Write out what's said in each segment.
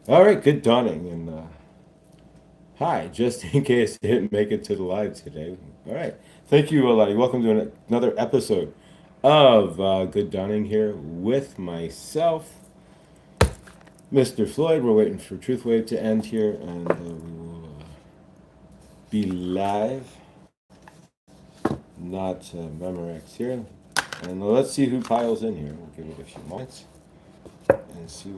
All right, good dawning, and hi. Just in case I didn't make it to the live today. All right, thank you, Lottie. Welcome to another episode of Good Dawning here with myself, Mr. Floyd. We're waiting for Truth Wave to end here, and we will be live, not Memorex here. And let's see who piles in here. We'll give it a few moments and see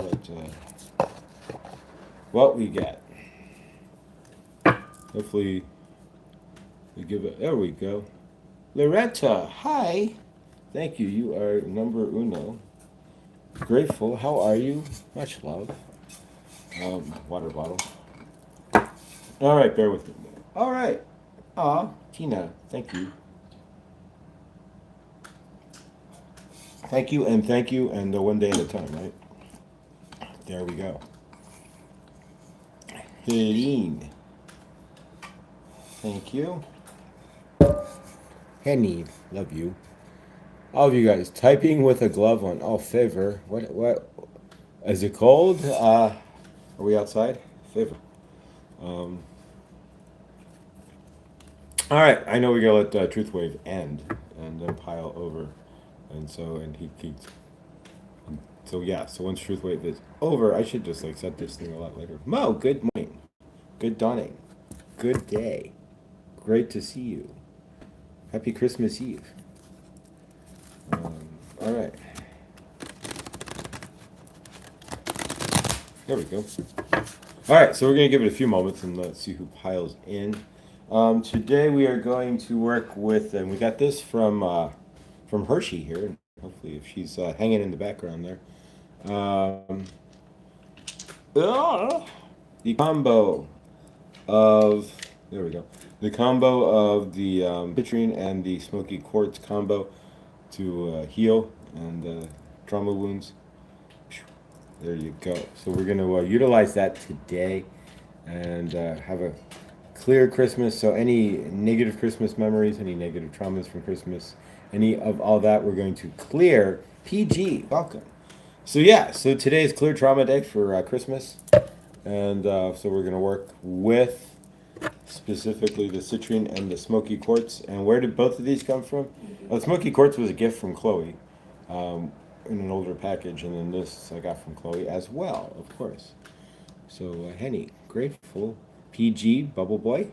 what we get. Hopefully, we give it. There we go. Loretta, hi. Thank you. You are number uno. Grateful. How are you? Much love. Water bottle. All right, bear with me. All right. Aw, Tina, thank you. Thank you, and one day at a time, right? There we go. Helene, thank you. Henny, love you. All of you guys, typing with a glove on. Oh, favor. What? Is it cold? Are we outside? Favor. Um, all right, I know we gotta let Truth Wave end and then pile over, and he keeps. So yeah, so once Truth Wave is over, I should just like set this thing a lot later. Mo, good morning, good dawning, good day, great to see you. Happy Christmas Eve. All right, there we go. All right, so we're gonna give it a few moments and let's see who piles in. Today we are going to work with, and we got this from Hershey here. Hopefully, if she's hanging in the background there. Um, the combo of there we go. The combo of the citrine and the smoky quartz combo to heal and trauma wounds. There you go. So we're going to utilize that today and have a clear Christmas. So any negative Christmas memories, any negative traumas from Christmas, any of all that, we're going to clear. PG, welcome. So yeah, so today is Clear Trauma Day for Christmas, and so we're gonna work with specifically the citrine and the smoky quartz. And where did both of these come from? The smoky quartz was a gift from Chloe, in an older package, and then this I got from Chloe as well, of course. So Henny, grateful. PG, Bubble Boy,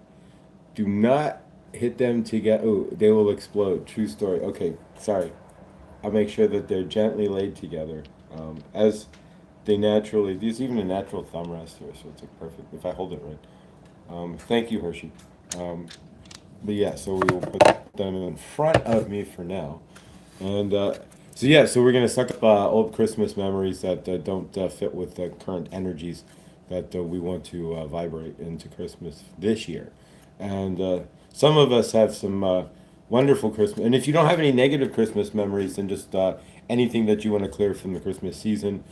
do not hit them together. Oh, they will explode. True story. Okay, sorry. I'll make sure that they're gently laid together, as they naturally. There's even a natural thumb rest here, so it's like perfect if I hold it right. Thank you, Hershey. But yeah, so we will put them in front of me for now, and so yeah, so we're gonna suck up old Christmas memories that don't fit with the current energies that we want to vibrate into Christmas this year, and some of us have some wonderful Christmas. And if you don't have any negative Christmas memories, then just anything that you want to clear from the Christmas season,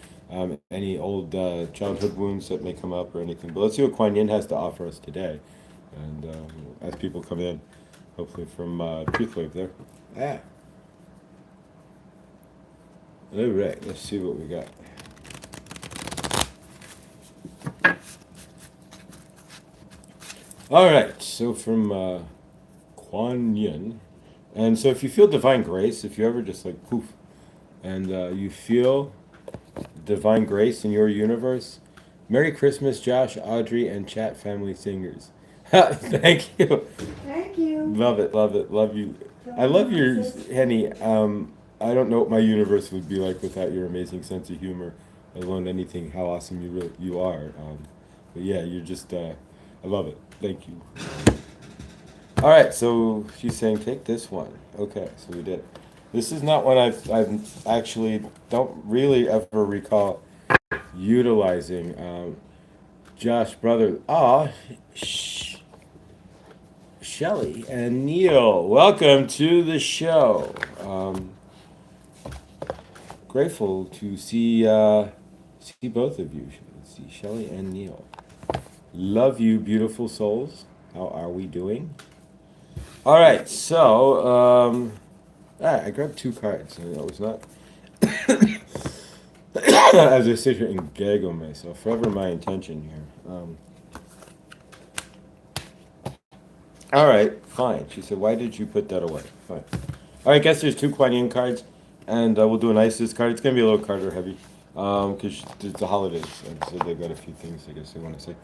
any old childhood wounds that may come up or anything. But let's see what Kuan Yin has to offer us today. And as people come in, hopefully from Truth Wave there. Ah. All right, let's see what we got. All right, so from Kuan Yin. And so if you feel divine grace, if you ever just like poof, and you feel divine grace in your universe, Merry Christmas, Josh, Audrey, and chat family singers. Thank you. Thank you. Love it, love you. I love your, Henny. I don't know what my universe would be like without your amazing sense of humor, let alone anything, how awesome you are. But yeah, you're just, I love it. Thank you. All right, so she's saying take this one. Okay, so we did. This is not one I've actually don't really ever recall utilizing. Josh, brother, Shelly and Neil, welcome to the show. Grateful to see both of you. Let's see, Shelly and Neil. Love you, beautiful souls. How are we doing? All right, so I grabbed two cards, and it was not. as I sit here and gaggle myself. Forever my intention here. All right, fine. She said, why did you put that away? Fine. All right, guess there's two Kuan Yin cards, and we'll do an ISIS card. It's going to be a little Carter heavy because it's the holidays, and so they've got a few things I guess they want to say.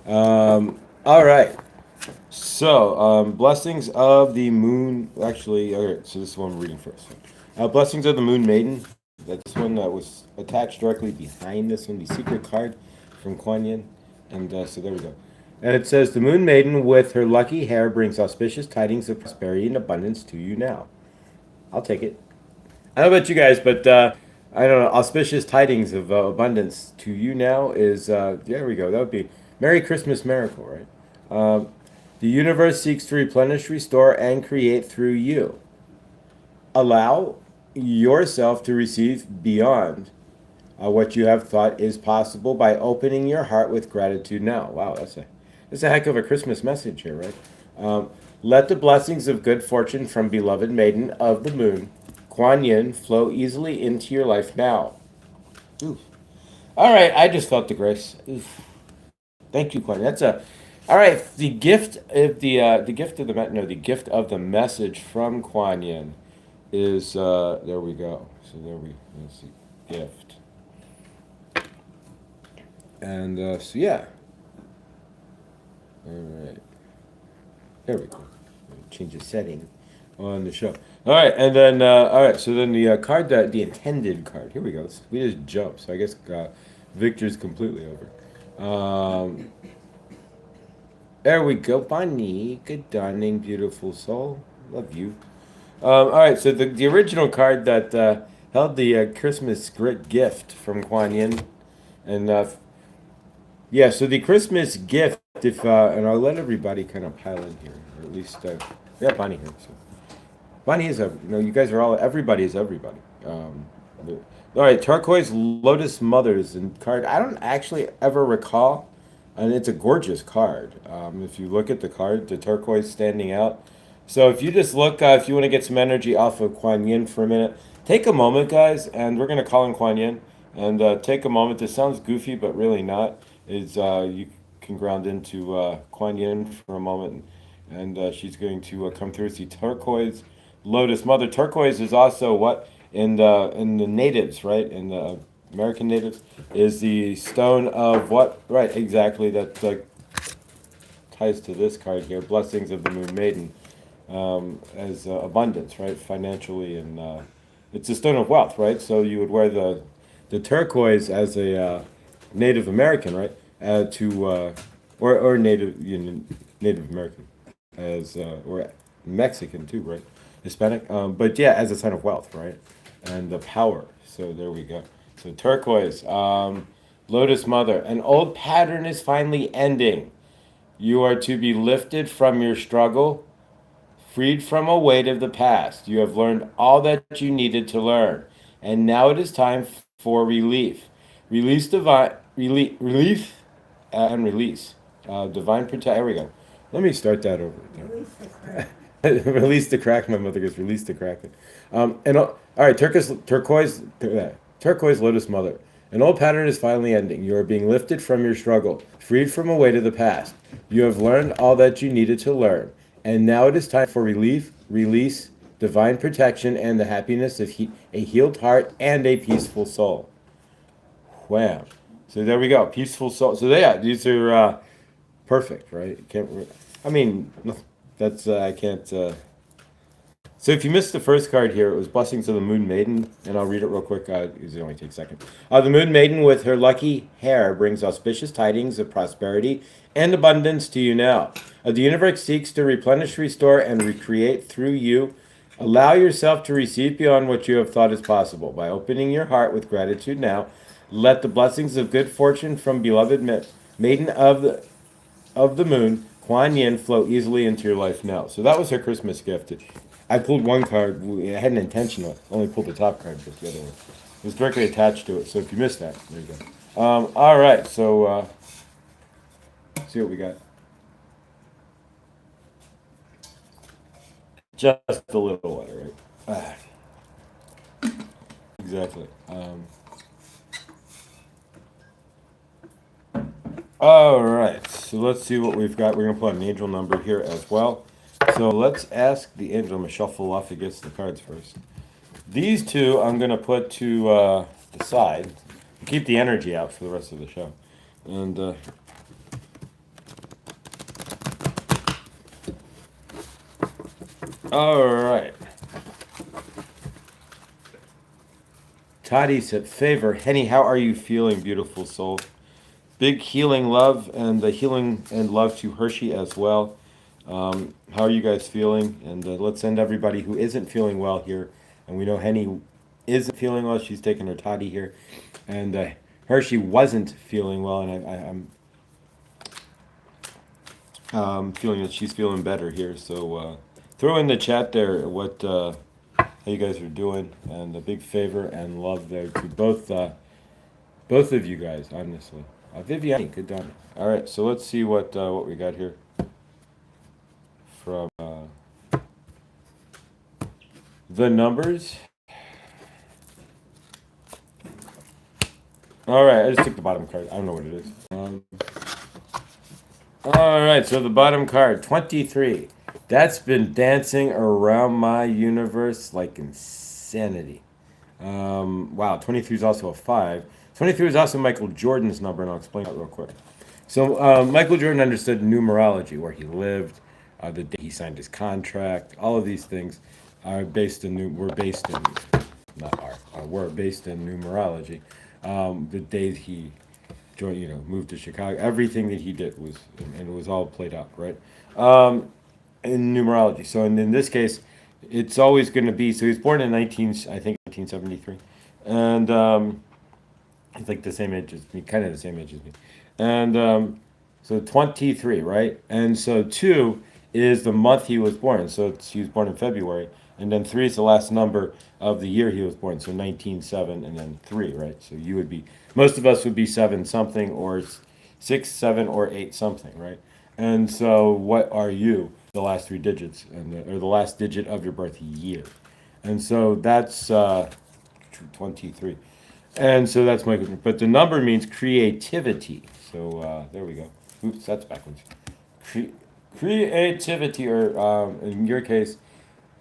All right. So, blessings of the moon. Actually, all right, so this is one we're reading first. Blessings of the Moon Maiden. That's one that was attached directly behind this one, the secret card from Kuan Yin. And so there we go. And it says, the Moon Maiden with her lucky hair brings auspicious tidings of prosperity and abundance to you now. I'll take it. I don't know about you guys, but I don't know, auspicious tidings of abundance to you now is, there we go. That would be Merry Christmas Miracle, right? The universe seeks to replenish, restore, and create through you. Allow yourself to receive beyond what you have thought is possible by opening your heart with gratitude now. Wow, that's a heck of a Christmas message here, right? Let the blessings of good fortune from beloved maiden of the moon, Kuan Yin, flow easily into your life now. Ooh. All right, I just felt the grace. Oof. Thank you, Kuan Yin. That's a all right. The gift of the gift of the no, the gift of the message from Kuan Yin is there we go. So that's the gift. And so yeah. All right. There we go. Change the setting on the show. All right, and then all right. So then the card that the intended card. Here we go. We just jumped. So I guess Victor's completely over. There we go, Bonnie. Good dawning, beautiful soul. Love you. All right, so the original card that held the Christmas gift from Kuan Yin, and yeah, so the Christmas gift, if and I'll let everybody kind of pile in here, or at least we have Bonnie here. So Bonnie is you guys are everybody is everybody. All right, turquoise lotus mothers and card. I don't actually ever recall. And it's a gorgeous card. If you look at the card, the turquoise standing out. So if you just look, if you want to get some energy off of Kuan Yin for a minute, take a moment, guys, and we're going to call in Kuan Yin. And take a moment. This sounds goofy, but really not. Is you can ground into Kuan Yin for a moment, and she's going to come through. See turquoise, lotus mother. Turquoise is also what in the natives, right? In the American natives, is the stone of what? Right, exactly. That ties to this card here. Blessings of the Moon Maiden, as abundance, right? Financially, and it's a stone of wealth, right? So you would wear the turquoise as a Native American, right? Or Native Native American, as or Mexican too, right? Hispanic, but yeah, as a sign of wealth, right? And the power. So there we go. So turquoise, lotus mother. An old pattern is finally ending. You are to be lifted from your struggle, freed from a weight of the past. You have learned all that you needed to learn, and now it is time for relief. Relief, and release. Divine protection. There we go. Let me start that over. Release the crack. My mother goes, release the crack. All right, turquoise lotus mother. An old pattern is finally ending. You are being lifted from your struggle, freed from a weight of the past. You have learned all that you needed to learn, and now it is time for relief, release, divine protection, and the happiness of a healed heart and a peaceful soul. Wham! So there we go, peaceful soul. So yeah, these are perfect, right? I mean, that's I can't. So if you missed the first card here, it was Blessings of the Moon Maiden, and I'll read it real quick because it only takes a second. The Moon Maiden with her lucky hair brings auspicious tidings of prosperity and abundance to you now. The universe seeks to replenish, restore, and recreate through you. Allow yourself to receive beyond what you have thought is possible by opening your heart with gratitude now. Let the blessings of good fortune from beloved maiden of the moon, Kuan Yin, flow easily into your life now. So that was her Christmas gift. I pulled one card. I had an intention to only pull the top card, but the other one was directly attached to it. So if you missed that, there you go. All right, so see what we got. Just a little water, right? Exactly. All right, so let's see what we've got. We're going to put an angel number here as well. So let's ask the angel. I'm going to shuffle off against the cards first. These two I'm going to put to the side. Keep the energy out for the rest of the show. And all right. Toddy said, "Favor, Henny, how are you feeling, beautiful soul? Big healing love and the healing and love to Hershey as well. How are you guys feeling? And let's send everybody who isn't feeling well here. And we know Henny isn't feeling well. She's taking her toddy here. And Hershey wasn't feeling well. And I'm feeling that she's feeling better here. So throw in the chat there what how you guys are doing. And a big favor and love there to both of you guys, honestly. Viviani, good done. All right, so let's see what we got here from the numbers. All right, I just took the bottom card. I don't know what it is. All right, so the bottom card, 23. That's been dancing around my universe like insanity. Wow, 23 is also a 5. 23 is also Michael Jordan's number, and I'll explain that real quick. So Michael Jordan understood numerology, where he lived, the day he signed his contract. All of these things are based in were based in not are were based in numerology. The day he joined, moved to Chicago, everything that he did was and it was all played out right in numerology. So in this case, it's always going to be. So he was born in 1973, and he's like the same age as me, kind of the same age as me. And so 23, right? And so 2 is the month he was born. So he was born in February. And then 3 is the last number of the year he was born. So 19, 7, and then 3, right? So you would be, most of us would be 7 something or 6, 7, or 8 something, right? And so what are you? The last 3 digits, or the last digit of your birth year. And so that's 23. And so that's my, but the number means creativity. So there we go. Oops, that's backwards. Cre- Creativity, or in your case,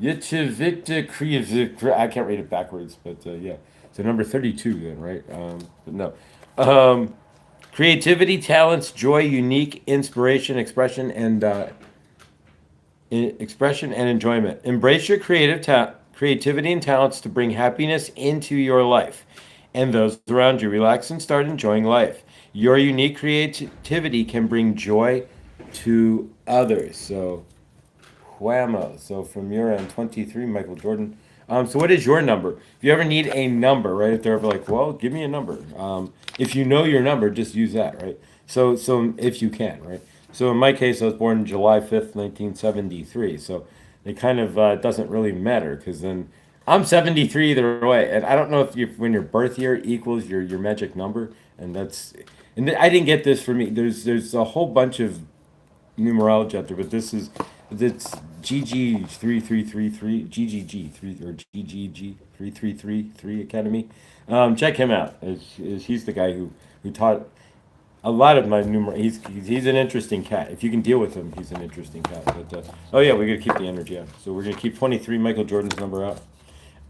I can't read it backwards, but yeah. So number 32 then, right? But no. Um, Creativity, talents, joy, unique, inspiration, expression and enjoyment. Embrace your creativity and talents to bring happiness into your life and those around you. Relax and start enjoying life. Your unique creativity can bring joy to others. So, whammo. So, from your end, 23, Michael Jordan. So, what is your number? If you ever need a number, right? If they're ever like, well, give me a number. If you know your number, just use that, right? So if you can, right? So in my case, I was born July 5th, 1973. So it kind of doesn't really matter because then I'm 73 either way. And I don't know if when your birth year equals your magic number. And I didn't get this for me. There's a whole bunch of numerology out there, but it's GG3333, GGG 3 or GGG 3333 Academy. Check him out. He's the guy who taught a lot of my numer. He's an interesting cat. If you can deal with him, he's an interesting cat. But oh yeah, we gotta keep the energy out. So we're gonna keep 23 Michael Jordan's number out.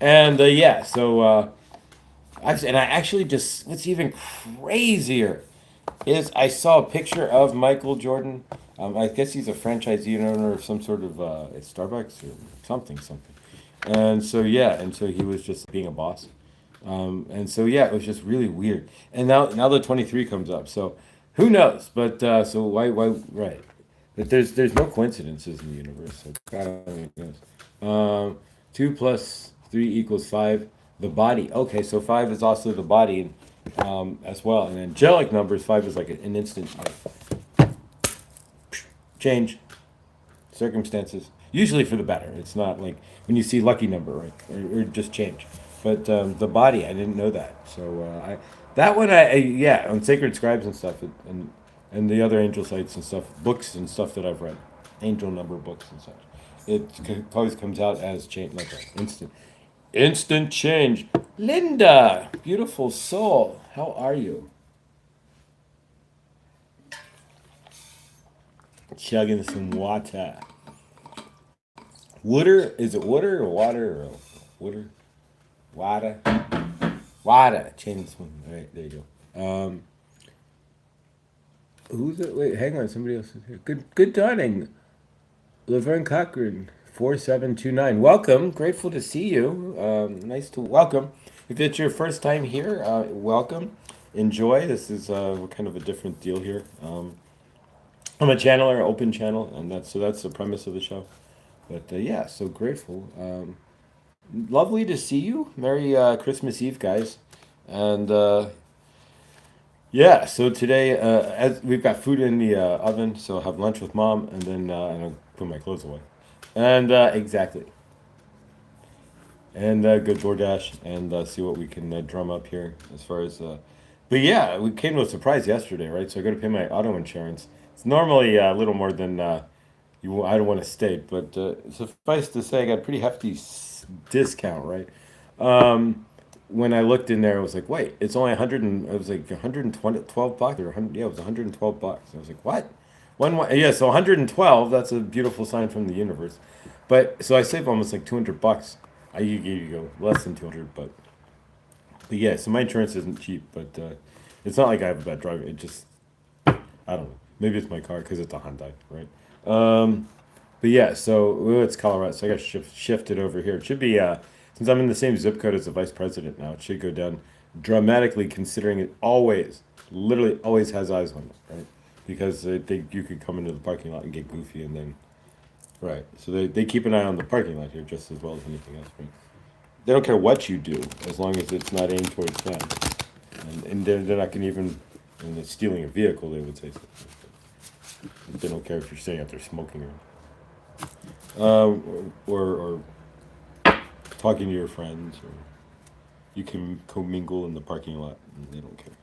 And yeah, so I actually just what's even crazier is I saw a picture of Michael Jordan. I guess he's a franchisee owner of some sort of Starbucks or something. And so yeah, and so he was just being a boss. And so yeah, it was just really weird. And now the 23 comes up. So who knows? But so why right? But there's no coincidences in the universe. So God only knows. 2 plus 3 equals 5. The body. Okay, so 5 is also the body, as well. And angelic numbers, 5 is like an instant change circumstances. Usually for the better. It's not like when you see lucky number, right, or just change. But the body, I didn't know that. So that one, yeah, on sacred scribes and stuff, and the other angel sites and stuff, books and stuff that I've read, angel number books and such. Always comes out as change, like an instant change. Linda, beautiful soul, how are you? chugging some water. Water? Is it water or water or water? Water. Water. Chain swing. All right, there you go. Who's it? Wait, hang on. Somebody else is here. Good dawning. Laverne Cochran, 4729. Welcome. Grateful to see you. Nice to welcome. If it's your first time here, welcome. Enjoy. This is kind of a different deal here. I'm a channeler, open channel, and that's the premise of the show. But yeah, so grateful. Lovely to see you. Merry Christmas Eve, guys. And yeah, so today, as we've got food in the oven, so I'll have lunch with mom, and then and I'll put my clothes away. And exactly, and go DoorDash and see what we can drum up here as far as. But yeah, we came to a surprise yesterday, right? So I got to pay my auto insurance. It's normally a little more than you. I don't want to state, but suffice to say, I got a pretty hefty discount, right? When I looked in there, I was like, wait, it's only 100 and it was like 120, 12 bucks or 100, yeah, it was 112 bucks. I was like, what? Yeah, so 112, that's a beautiful sign from the universe. But so I saved almost like 200 bucks. You go less than 200, but yeah, so my insurance isn't cheap, but it's not like I have a bad driver. It just, I don't know. Maybe it's my car because it's a Hyundai, right? But yeah, so it's Colorado, so I got shifted over here. It should be since I'm in the same zip code as the vice president now, it should go down dramatically. Considering it always, literally always has eyes on it, right? Because they think you could come into the parking lot and get goofy, and then right. So they keep an eye on the parking lot here just as well as anything else, right? They don't care what you do as long as it's not aimed towards them, and they're not gonna even. And it's stealing a vehicle, they would say so. They don't care if you're sitting out there smoking or talking to your friends, or you can commingle in the parking lot, and they don't care.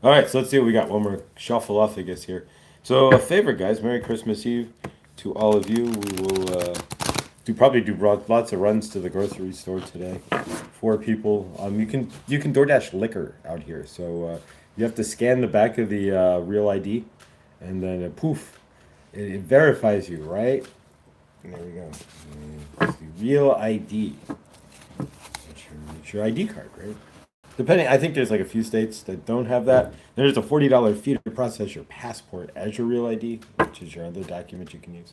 All right, so let's see what we got. One more shuffle off, I guess, here. So a favor, guys. Merry Christmas Eve to all of you. We will probably do lots of runs to the grocery store today. 4 people. You can DoorDash liquor out here, so you have to scan the back of the real ID, and then poof, it verifies you, right? And there we go. Real ID. It's your ID card, right? Depending, I think there's like a few states that don't have that. There's a $40 fee to process your passport as your real ID, which is your other document you can use.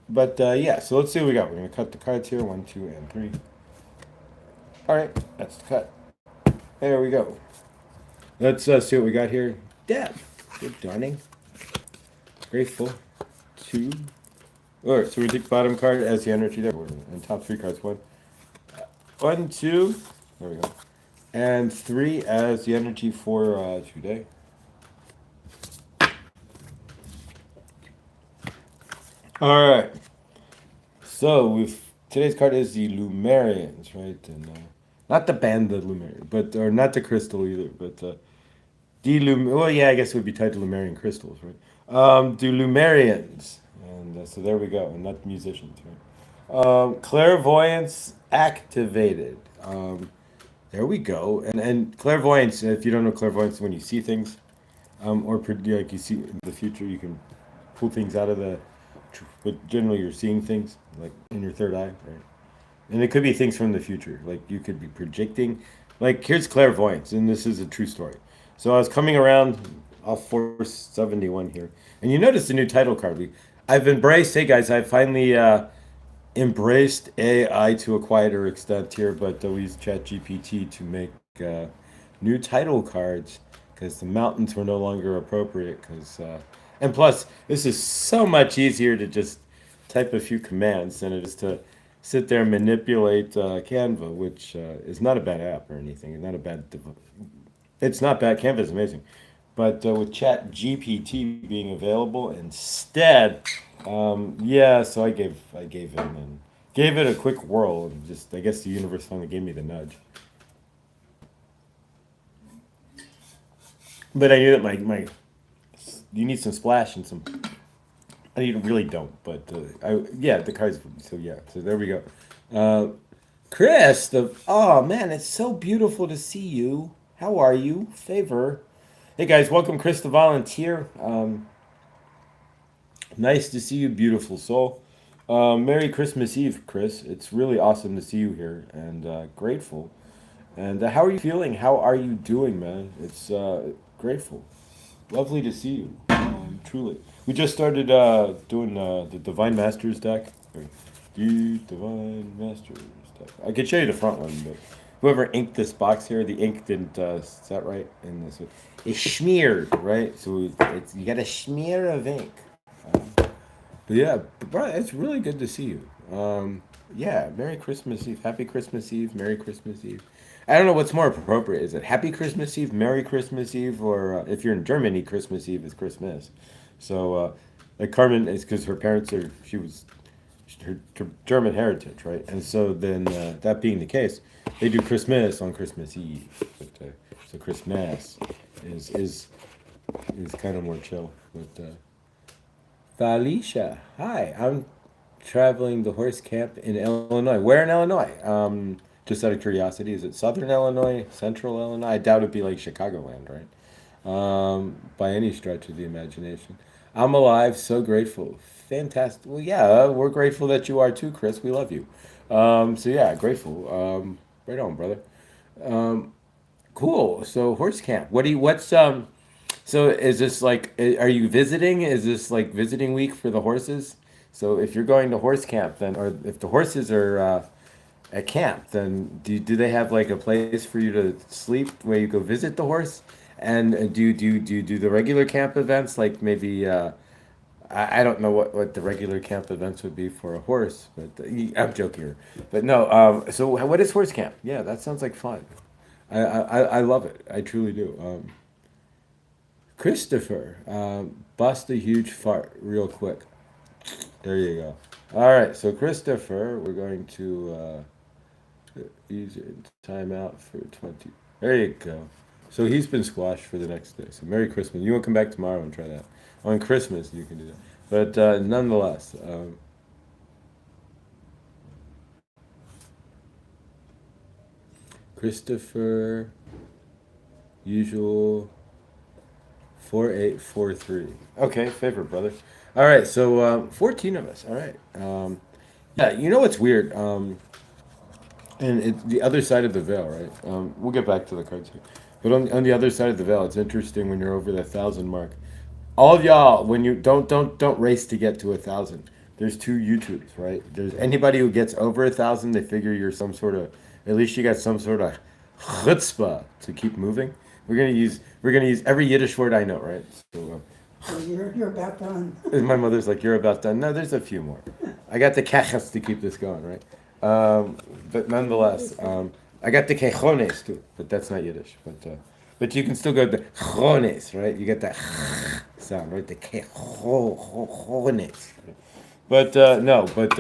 But yeah, so let's see what we got. We're gonna cut the cards here. 1, 2, and 3. All right, that's the cut. There we go. Let's see what we got here. Deb, good darning. Grateful. 2. All right, so we take bottom card as the energy there, and top 3 cards. 1, 2. There we go. And 3 as the energy for today. All right. So today's card is the Lumerians, right? And not the band, the Lumerian, but or not the crystal either, but well, yeah, I guess it would be tied to Lumerian crystals, right? The Lumerians, and so there we go, and not musicians, right? Clairvoyance activated. There we go, and clairvoyance. If you don't know clairvoyance, when you see things, or like you see in the future, you can pull things out of the. But generally, you're seeing things like in your third eye, right? And it could be things from the future, like you could be projecting. Like here's clairvoyance, and this is a true story. So I was coming around off 471 here, and you notice the new title card. I've embraced. Hey guys, I finally embraced AI to a quieter extent here, but we use ChatGPT to make new title cards because the mountains were no longer appropriate. And plus, this is so much easier to just type a few commands than it is to sit there and manipulate Canva, which is not a bad app or anything. It's not bad. Canva is amazing. But with ChatGPT being available instead, yeah, so I gave in and gave it a quick whirl, and just I guess the universe finally gave me the nudge. But I knew that my you need some splash and some. I really don't, but yeah, the cards. So yeah, so there we go. Chris, oh man, it's so beautiful to see you. How are you? Favor. Hey guys, welcome Chris the Volunteer. Nice to see you, beautiful soul. Merry Christmas Eve, Chris. It's really awesome to see you here and grateful. And how are you feeling? How are you doing, man? It's grateful. Lovely to see you. Truly. We just started doing the Divine Masters deck. Or, the Divine Masters deck. I could show you the front one, but whoever inked this box here, the ink didn't set right in this. It's smeared, right? So you got a smear of ink. But yeah, bro, it's really good to see you. Yeah, Merry Christmas Eve. Happy Christmas Eve. Merry Christmas Eve. I don't know what's more appropriate. Is it Happy Christmas Eve, Merry Christmas Eve, or if you're in Germany, Christmas Eve is Christmas. So, like Carmen is because her parents are, she was her German heritage, right? And so then that being the case, they do Christmas on Christmas Eve. But, so Christmas is is is kind of more chill. But Felicia, hi. I'm traveling the horse camp in Illinois. Where in Illinois? Just out of curiosity, is it Southern Illinois, Central Illinois? I doubt it'd be like Chicagoland, right? By any stretch of the imagination. I'm alive, so grateful. Fantastic. Well, yeah, we're grateful that you are too, Chris. We love you. So yeah, grateful. Right on, brother. Cool. So horse camp. What's so is this like are you visiting? Is this like visiting week for the horses? So if you're going to horse camp then or if the horses are at camp, then do they have like a place for you to sleep where you go visit the horse? And do the regular camp events like maybe I don't know what the regular camp events would be for a horse, but I'm joking here. But no, so what is horse camp? Yeah, that sounds like fun. I love it. I truly do. Christopher, bust a huge fart real quick. There you go. All right, so Christopher, we're going to use your timeout for 20. There you go. So he's been squashed for the next day. So Merry Christmas. You want to come back tomorrow and try that. On Christmas, you can do that. But nonetheless, Christopher, usual 4843. Okay, favorite brother. All right, so 14 of us. All right. Yeah, you know what's weird? And the other side of the veil, right? We'll get back to the cards here. But on the other side of the veil, it's interesting when you're over the 1,000 mark. All of y'all, when you don't race to get to 1,000. There's two YouTubes, right? There's anybody who gets over 1,000, they figure you're some sort of, at least you got some sort of chutzpah to keep moving. We're gonna use every Yiddish word I know, right? So, So you're about done. my mother's like, "You're about done." No, there's a few more. I got the kachas to keep this going, right? But nonetheless, I got the kechones too, but that's not Yiddish. But you can still go the chones, right? You get that sound, right? The kechones. But no, but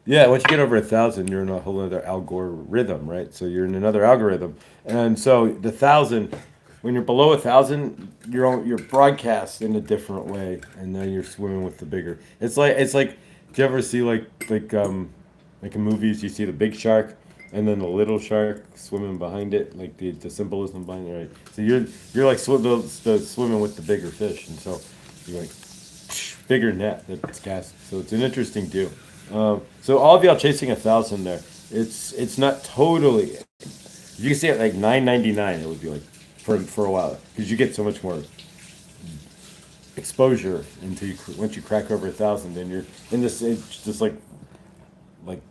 yeah, once you get over 1,000, you're in a whole other algorithm, right? So you're in another algorithm, and so the 1,000, when you're below 1,000, you're broadcast in a different way, and then you're swimming with the bigger. It's like, do you ever see like in movies you see the big shark, and then the little shark swimming behind it, like the symbolism behind it, right? So you're like the swimming with the bigger fish, and so you're like bigger net that's cast. So it's an interesting deal. So all of y'all chasing 1,000 there. It's not totally. If you can see it like 9.99, it would be like for a while because you get so much more exposure until once you crack over 1,000, then you're in this. It's just like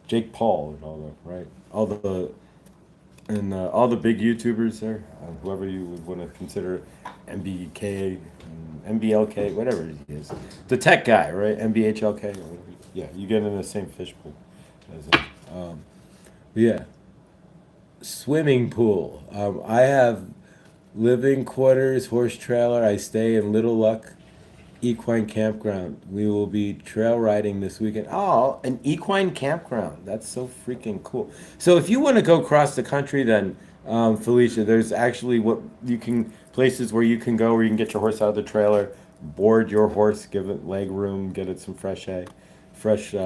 Jake Paul and all that, right? All the big YouTubers there, whoever you would want to consider MBK, MBLK, whatever he is, the tech guy, right? MBHLK, yeah, you get in the same fishbowl as him. Yeah, swimming pool. I have living quarters, horse trailer. I stay in Little Luck Equine Campground. We will be trail riding this weekend. Oh, an equine campground. That's so freaking cool. So if you want to go across the country, then Felicia, there's actually what you can places where you can go where you can get your horse out of the trailer, board your horse, give it leg room, get it some fresh hay, fresh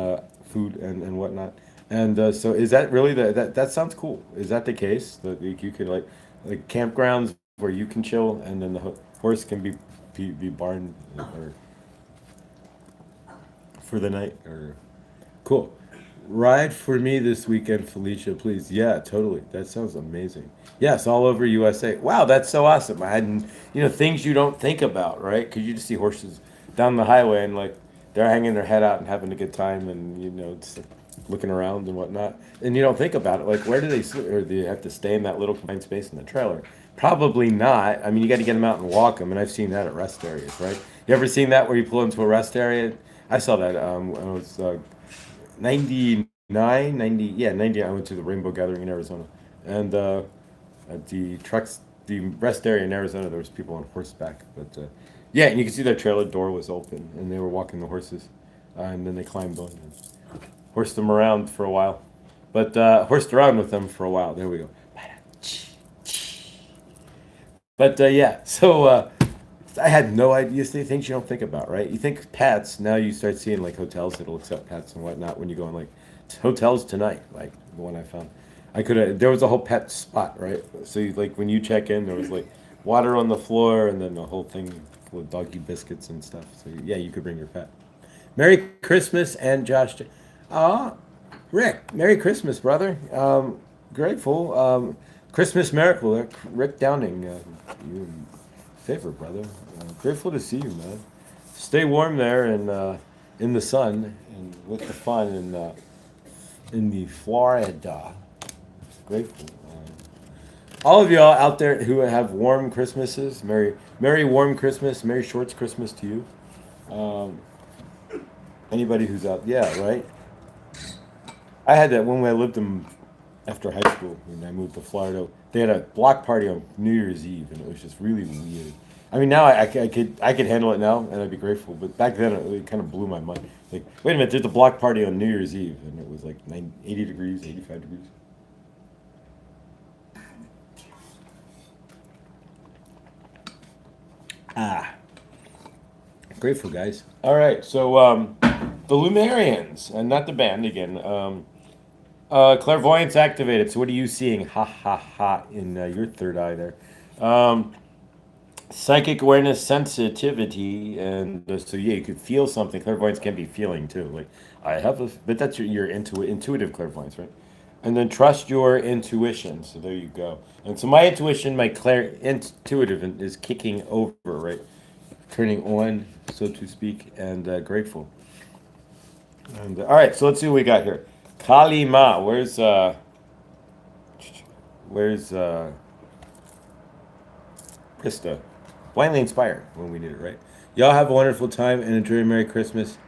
food and whatnot. And so is that really that sounds cool? Is that the case that you could like campgrounds where you can chill, and then the horse can be barn or for the night or cool. Ride for me this weekend, Felicia, please. Yeah, totally. That sounds amazing. Yes, all over USA. Wow, that's so awesome. I hadn't, things you don't think about, right? Because you just see horses down the highway and like they're hanging their head out and having a good time and, just like, looking around and whatnot. And you don't think about it. Like, where do they sleep? Or do they have to stay in that little confined space in the trailer? Probably not. I mean, you got to get them out and walk them. And I've seen that at rest areas, right? You ever seen that where you pull into a rest area? I saw that when I was 99, 90, yeah, 90. I went to the Rainbow Gathering in Arizona. And at the rest area in Arizona, there was people on horseback. But yeah, and you can see their trailer door was open and they were walking the horses. And then they climbed on and horsed them around for a while. But horsed around with them for a while. There we go. But yeah, so I had no idea. Things you don't think about, right? You think pets. Now you start seeing like hotels that'll accept pets and whatnot when you go on like hotels tonight, like the one I found. I could have. There was a whole pet spot, right? So like when you check in, there was like water on the floor and then the whole thing full of doggy biscuits and stuff. So yeah, you could bring your pet. Merry Christmas and Josh. Ah, Rick. Merry Christmas, brother. Grateful. Christmas miracle. Rick Downing. You favor, brother. Grateful to see you, man. Stay warm there and in the sun and with the fun in the Florida. Grateful. All of y'all out there who have warm Christmases, Merry warm Christmas, Merry Shorts Christmas to you. Um, Anybody who's out, yeah, right. I had that when I lived in after high school when I moved to Florida. They had a block party on New Year's Eve, and it was just really weird. I mean, now I could handle it now, and I'd be grateful. But back then, it kind of blew my mind. Like, wait a minute, there's a block party on New Year's Eve, and it was like 80 degrees, 85 degrees. Ah, grateful guys. All right, so the Lumerians, and not the band again. Clairvoyance activated. So what are you seeing? Ha ha ha in your third eye there. Um, Psychic awareness, sensitivity, and so yeah, you could feel something. Clairvoyance can be feeling too. Like I have a, but that's your intuitive clairvoyance, right? And then trust your intuition. So there you go. And so my intuition, my intuitive is kicking over, right? Turning on, so to speak, and grateful. And all right, so let's see what we got here. Kali Ma, where's Krista? Blindly inspired when we need it, right? Y'all have a wonderful time and enjoy Merry Christmas.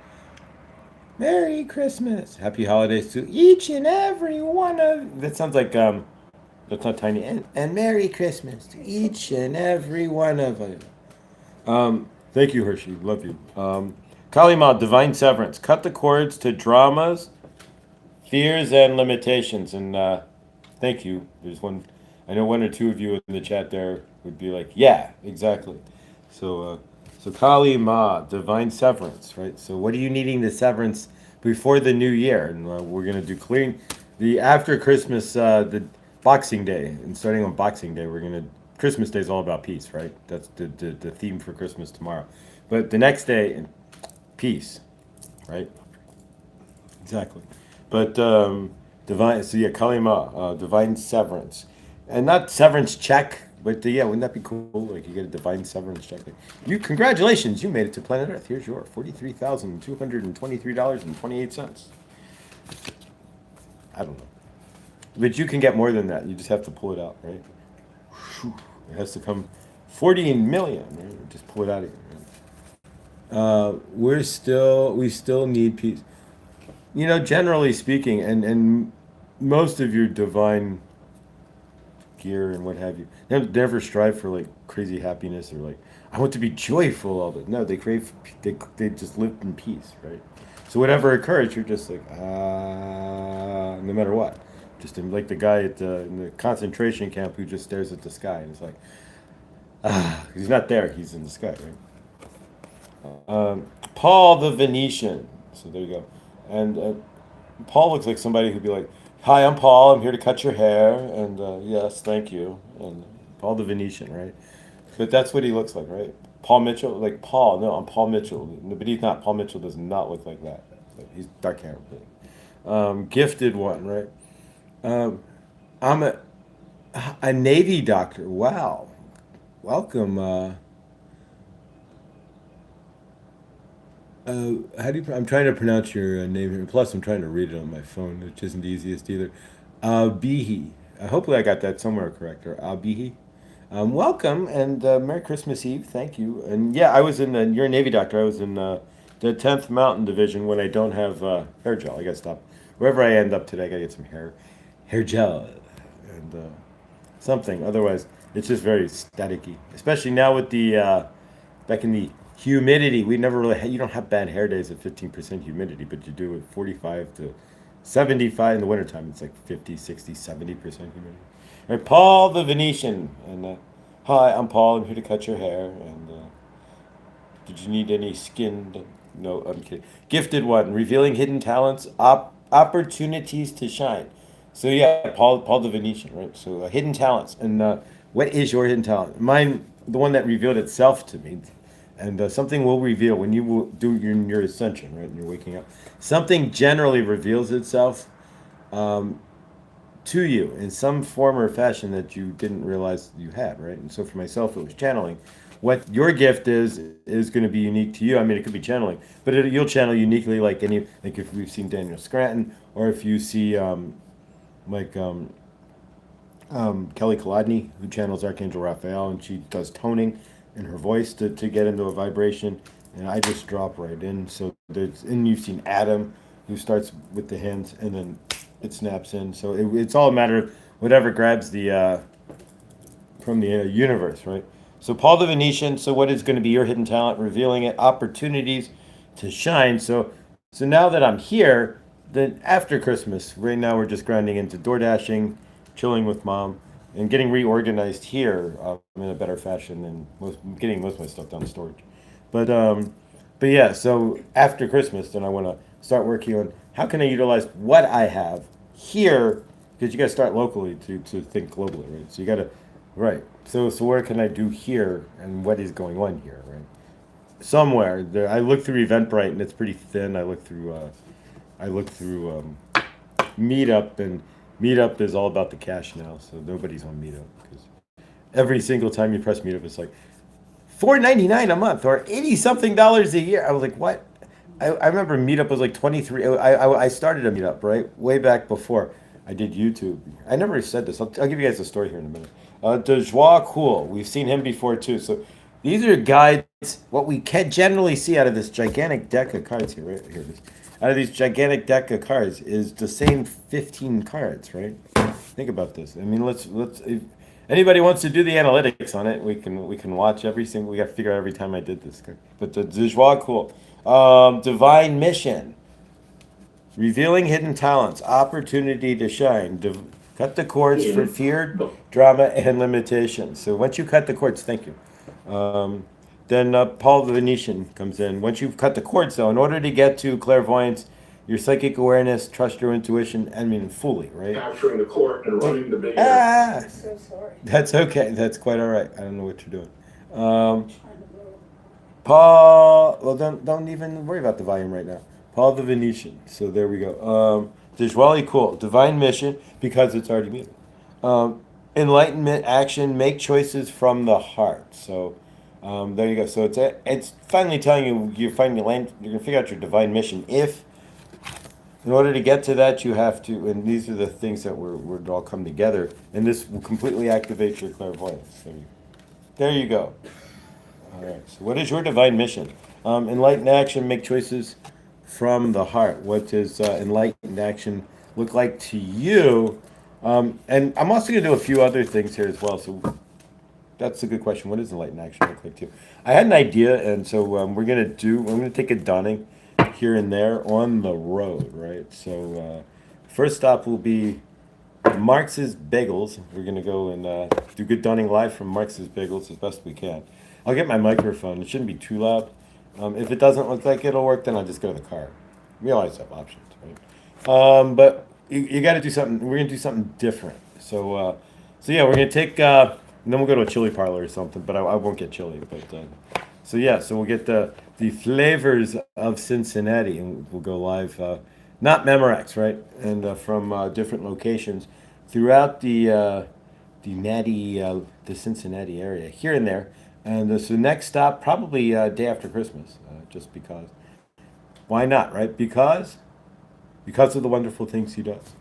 Merry Christmas. Happy holidays to each and every one of. That sounds like that's not tiny. And Merry Christmas to each and every one of you. Thank you, Hershey. Love you. Kalima, divine severance. Cut the cords to dramas, fears, and limitations. And thank you. There's one. I know one or two of you in the chat there would be like, yeah, exactly. So Kali Ma, divine severance, right? So what are you needing the severance before the new year? And we're gonna do clearing the after Christmas, the Boxing Day, and starting on Boxing Day, we're gonna Christmas Day is all about peace, right? That's the theme for Christmas tomorrow. But the next day, peace, right? Exactly. But divine, so yeah, Kalima, divine severance, and not severance check, but yeah, wouldn't that be cool? Like you get a divine severance check. Like, you, congratulations, you made it to planet Earth. Here's your $43,223.28. I don't know, but you can get more than that. You just have to pull it out, right? It has to come 40 million. Right? Just pull it out of here. We still need peace. Generally speaking, and most of your divine gear and what have you, never strive for like crazy happiness or like I want to be joyful all the. No, they crave. They just live in peace, right? So whatever occurs, you're just like no matter what. Just like the guy in the concentration camp who just stares at the sky and it's like he's not there. He's in the sky, right? Paul the Venetian. So there you go. And Paul looks like somebody who'd be like, "Hi, I'm Paul. I'm here to cut your hair." And yes, thank you. And Paul the Venetian, right? But that's what he looks like, right? Paul Mitchell, like Paul. No, I'm Paul Mitchell. No, but he's not. Paul Mitchell does not look like that. He's dark hair. Gifted one, right? Um, I'm a Navy doctor. Wow. Welcome. How do you? I'm trying to pronounce your name here. Plus, I'm trying to read it on my phone, which isn't the easiest either. Bihi. Hopefully, I got that somewhere correct. Or Bihi. Welcome and Merry Christmas Eve. Thank you. And yeah, I was in the. You're a Navy doctor. I was in the 10th Mountain Division when I don't have hair gel. I gotta stop. Wherever I end up today, I gotta get some hair gel, and something. Otherwise, it's just very staticky. Especially now with the back in the humidity. We never really you don't have bad hair days at 15% humidity, but you do at 45 to 75 in the wintertime. It's like 50, 60, 70% humidity. All right, Paul the Venetian. And hi, I'm Paul. I'm here to cut your hair. And did you need any skin? No, I'm kidding. Gifted one, revealing hidden talents, opportunities to shine. So yeah, Paul the Venetian, right? So hidden talents, and what is your hidden talent? Mine, the one that revealed itself to me, and something will reveal when you will do your ascension, right? And you're waking up. Something generally reveals itself to you in some form or fashion that you didn't realize you had, right? And so for myself, it was channeling. What your gift is going to be unique to you. I mean, it could be channeling, but you'll channel uniquely, like like if we've seen Daniel Scranton, or if you see like Kelly Kolodny, who channels Archangel Raphael, and she does toning in her voice to get into a vibration, and I just drop right in. So and you've seen Adam, who starts with the hands, and then it snaps in. So it's all a matter of whatever grabs the from the universe, right? So Paul the Venetian. So what is going to be your hidden talent? Revealing it, opportunities to shine. So now that I'm here, then after Christmas, right now we're just grinding into door dashing, chilling with mom, and getting reorganized here in a better fashion, and getting most of my stuff down storage. But um, but yeah. So after Christmas, then I want to start working on how can I utilize what I have here, because you got to start locally to think globally, right? So you got to, right. So where can I do here, and what is going on here, right? Somewhere there, I look through Eventbrite and it's pretty thin. I look through Meetup, and Meetup is all about the cash now, so nobody's on Meetup because every single time you press Meetup, it's like $4.99 a month or 80 something dollars a year. I was like, what? I remember Meetup was like 23. I started a Meetup right way back before I did YouTube. I never said this. I'll give you guys a story here in a minute. De Cool. We've seen him before too. So these are guides. What we can generally see out of this gigantic deck of cards here, right here it is. Out of these gigantic deck of cards is the same 15 cards, right? Think about this. I mean, let's if anybody wants to do the analytics on it, we can watch every single. We got to figure out every time I did this. But the Cool. Divine mission, revealing hidden talents, opportunity to shine, cut the cords for fear, drama, and limitations. So once you cut the cords, thank you. Then Paul the Venetian comes in. Once you've cut the cords, though, in order to get to clairvoyance, your psychic awareness, trust your intuition, I mean, fully, right? Capturing the court and running the big. I'm so sorry. That's okay. That's quite all right. I don't know what you're doing. Paul, well, don't even worry about the volume right now. Paul the Venetian. So there we go. Dishwali Cool. Divine mission, because it's already muted. Enlightenment, action, make choices from the heart. So there you go. So it's finally telling you you're gonna figure out your divine mission. If in order to get to that, you have to, and these are the things that would all come together, and this will completely activate your clairvoyance. There you go. All right. So, what is your divine mission? Enlightened action, make choices from the heart. What does enlightened action look like to you? And I'm also going to do a few other things here as well. So, that's a good question. What does enlightened action look like to you? I had an idea, and so I'm going to take a dunning here and there on the road, right? So, first stop will be Marx's Bagels. We're going to go and do good dunning live from Marx's Bagels as best we can. I'll get my microphone. It shouldn't be too loud. If it doesn't look like it'll work, then I'll just go to the car. We always have options, right? But you got to do something. We're going to do something different. So yeah, we're going to take and then we'll go to a chili parlor or something. But I won't get chili. But so yeah, so we'll get the flavors of Cincinnati, and we'll go live, not Memorex, right? And from different locations throughout the Cincinnati area, here and there. And so next stop probably day after Christmas, just because. Why not, right? Because of the wonderful things he does.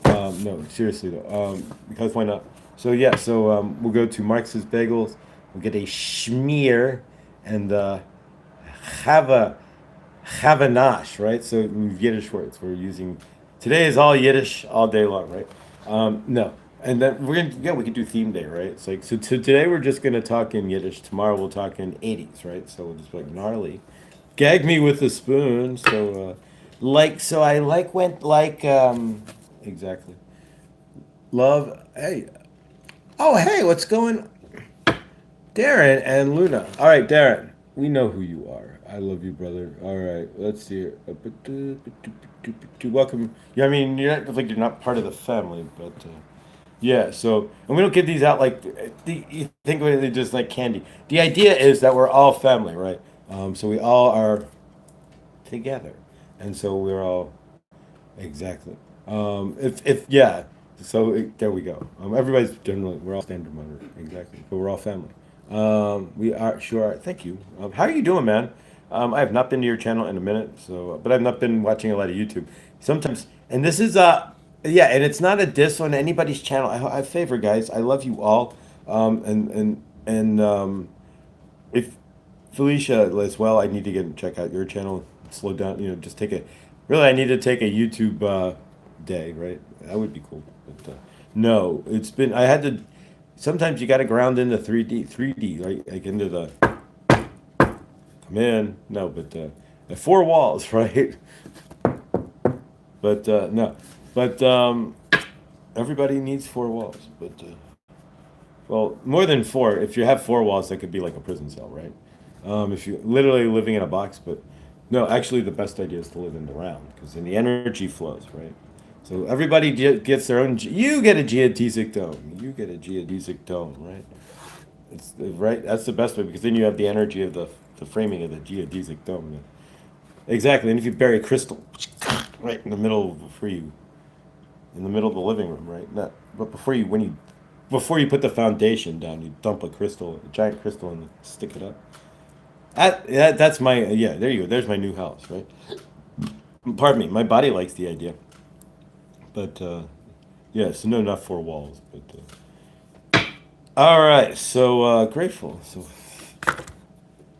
No, seriously though. Because why not? So yeah, so we'll go to Marx's Bagels. We'll get a schmear and have a nosh, right? So Yiddish words we're using. Today is all Yiddish all day long, right? No. And then we could do theme day, right? It's like, so today we're just gonna talk in Yiddish. Tomorrow we'll talk in 80s, right? So we'll just be like gnarly. Gag me with a spoon. So, I went exactly. Love, hey. Oh, hey, what's going Darren and Luna. All right, Darren, we know who you are. I love you, brother. All right, let's see here. Welcome. Yeah, I mean, you're not part of the family, but yeah. So, and we don't give these out like you think of it just like candy. The idea is that we're all family, right? So we all are together, and so we're all exactly. If yeah. So there we go. Everybody's generally we're all standard mother exactly, but we're all family. We are sure. Thank you. How are you doing, man? I have not been to your channel in a minute, so but I've not been watching a lot of YouTube. Sometimes, and this is yeah, and it's not a diss on anybody's channel. I favor guys. I love you all. If Felicia as well, I need to check out your channel. Slow down, just take a. Really, I need to take a YouTube day, right? That would be cool. But no, it's been. I had to. Sometimes you got to ground into 3D, right? Like into the. Come in, no, but the four walls, right? But no, but everybody needs four walls, but. Well, more than four. If you have four walls, that could be like a prison cell, right? If you're literally living in a box, but no, actually, the best idea is to live in the round because then the energy flows, right? So everybody gets their own. You get a geodesic dome. You get a geodesic dome, right? It's right. That's the best way because then you have the energy of the framing of the geodesic dome. Exactly, and if you bury crystal right in the middle for you, in the middle of the living room, right? Not, but before you put the foundation down, you dump a giant crystal, and stick it up. That's my yeah. There you go. There's my new house, right? Pardon me. My body likes the idea, but yeah. So no, not four walls, but all right. So grateful. So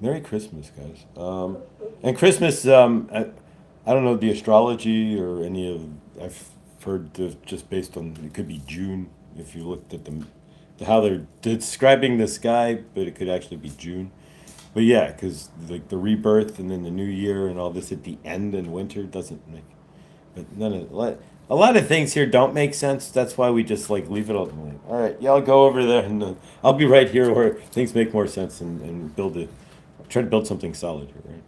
Merry Christmas, guys. And Christmas. I don't know the astrology or any of. I've heard just based on it could be June if you looked at how they're describing the sky, but it could actually be June. But yeah, because like the rebirth and then the new year and all this at the end and winter doesn't make. But a lot of things here don't make sense. That's why we just like leave it all. Like, all right, y'all go over there, and I'll be right here where things make more sense and try to build something solid here, right?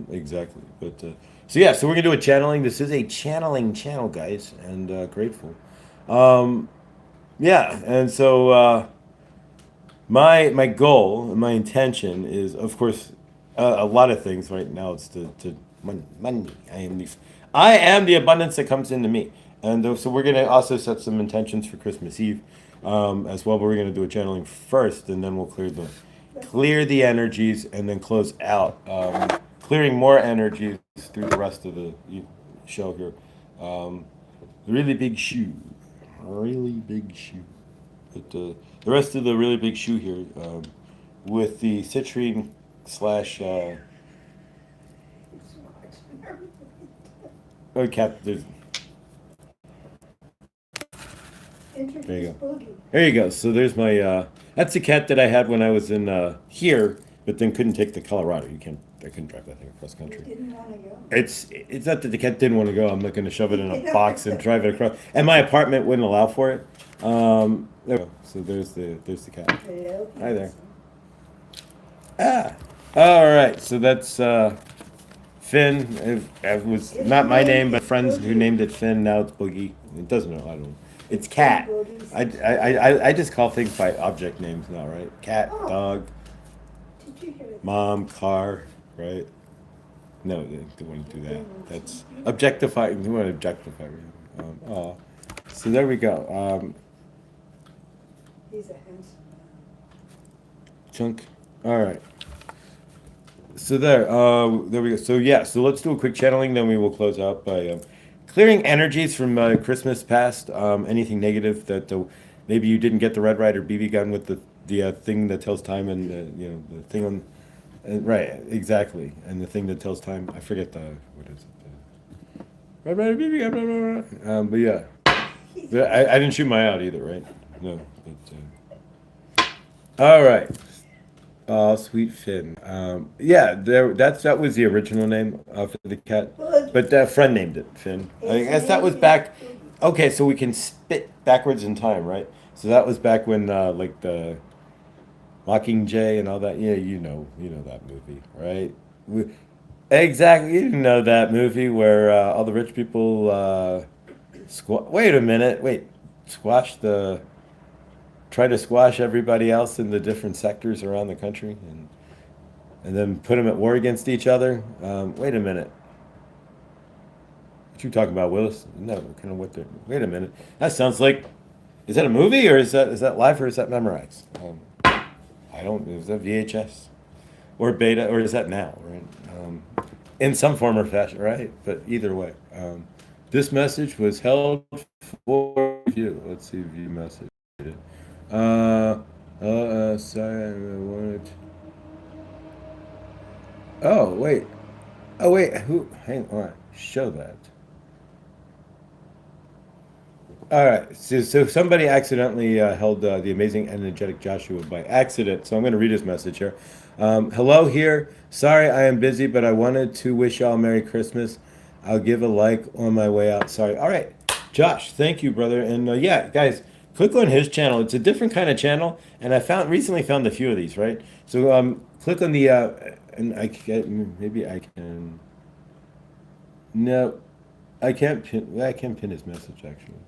Exactly. But so yeah, so we're gonna do a channeling. This is a channeling channel, guys, and grateful. Yeah, and so my goal, my intention is, of course, a lot of things right now. It's to money. I am the abundance that comes into me, and so we're gonna also set some intentions for Christmas Eve, as well. But we're gonna do a channeling first, and then we'll clear the energies, and then close out, clearing more energies through the rest of the show here. Really big shoe. Really big shoe. But the rest of the really big shoe here, with the citrine slash cat. There you go. There you go. So there's my. That's the cat that I had when I was in here, but then couldn't take the Colorado. I couldn't drive that thing across country. Didn't want to go. It's not that the cat didn't want to go. I'm not going to shove it in a box and drive it across. And my apartment wouldn't allow for it. There we go. So there's the cat. Hi there. Ah. All right. So that's Finn. It was not my name, but friends who named it Finn. Now it's Boogie. It doesn't know. I don't know. It's cat. I just call things by object names now, right? Cat, dog, Did you hear it? mom, car, right? No, they don't want to do that. That's objectifying. They want to objectify. Oh, so there we go. He's a handsome Chunk. All right. So there we go. So yeah, so let's do a quick channeling, then we will close out by clearing energies from Christmas past. Anything negative that maybe you didn't get the Red Ryder BB gun with the thing that tells time and the thing on. Right, exactly, and the thing that tells time. I forget what is it? Red Ryder BB gun. Blah, blah, blah. But yeah, but I didn't shoot my out either, right? No. But, all right. Oh, sweet Finn. Yeah, that was the original name for the cat, Well, but a friend named it Finn. I guess that was back. Okay, so we can spit backwards in time, right? So that was back when like the Mockingjay and all that. Yeah, you know that movie, right? Exactly, you know that movie where all the rich people Wait a minute, wait, squash the try to squash everybody else in the different sectors around the country and then put them at war against each other. Wait a minute. What you talking about, Willis? No, kind of what they're. Wait a minute. That sounds like. Is that a movie or is that live or is that memorized? I don't. Is that VHS or beta or is that now? Right. In some form or fashion, right? But either way, this message was held for you. Let's see, view message. Sorry, I wanted. Oh wait, Who? Hang on. Show that. All right. So somebody accidentally held the amazing energetic Joshua by accident. So I'm going to read his message here. Hello here. Sorry I am busy, but I wanted to wish y'all Merry Christmas. I'll give a like on my way out. Sorry. All right. Josh, thank you, brother. And yeah, guys, click on his channel. It's a different kind of channel, and I recently found a few of these. Right. So click on the and maybe I can. No, I can't pin. I can't pin his message actually.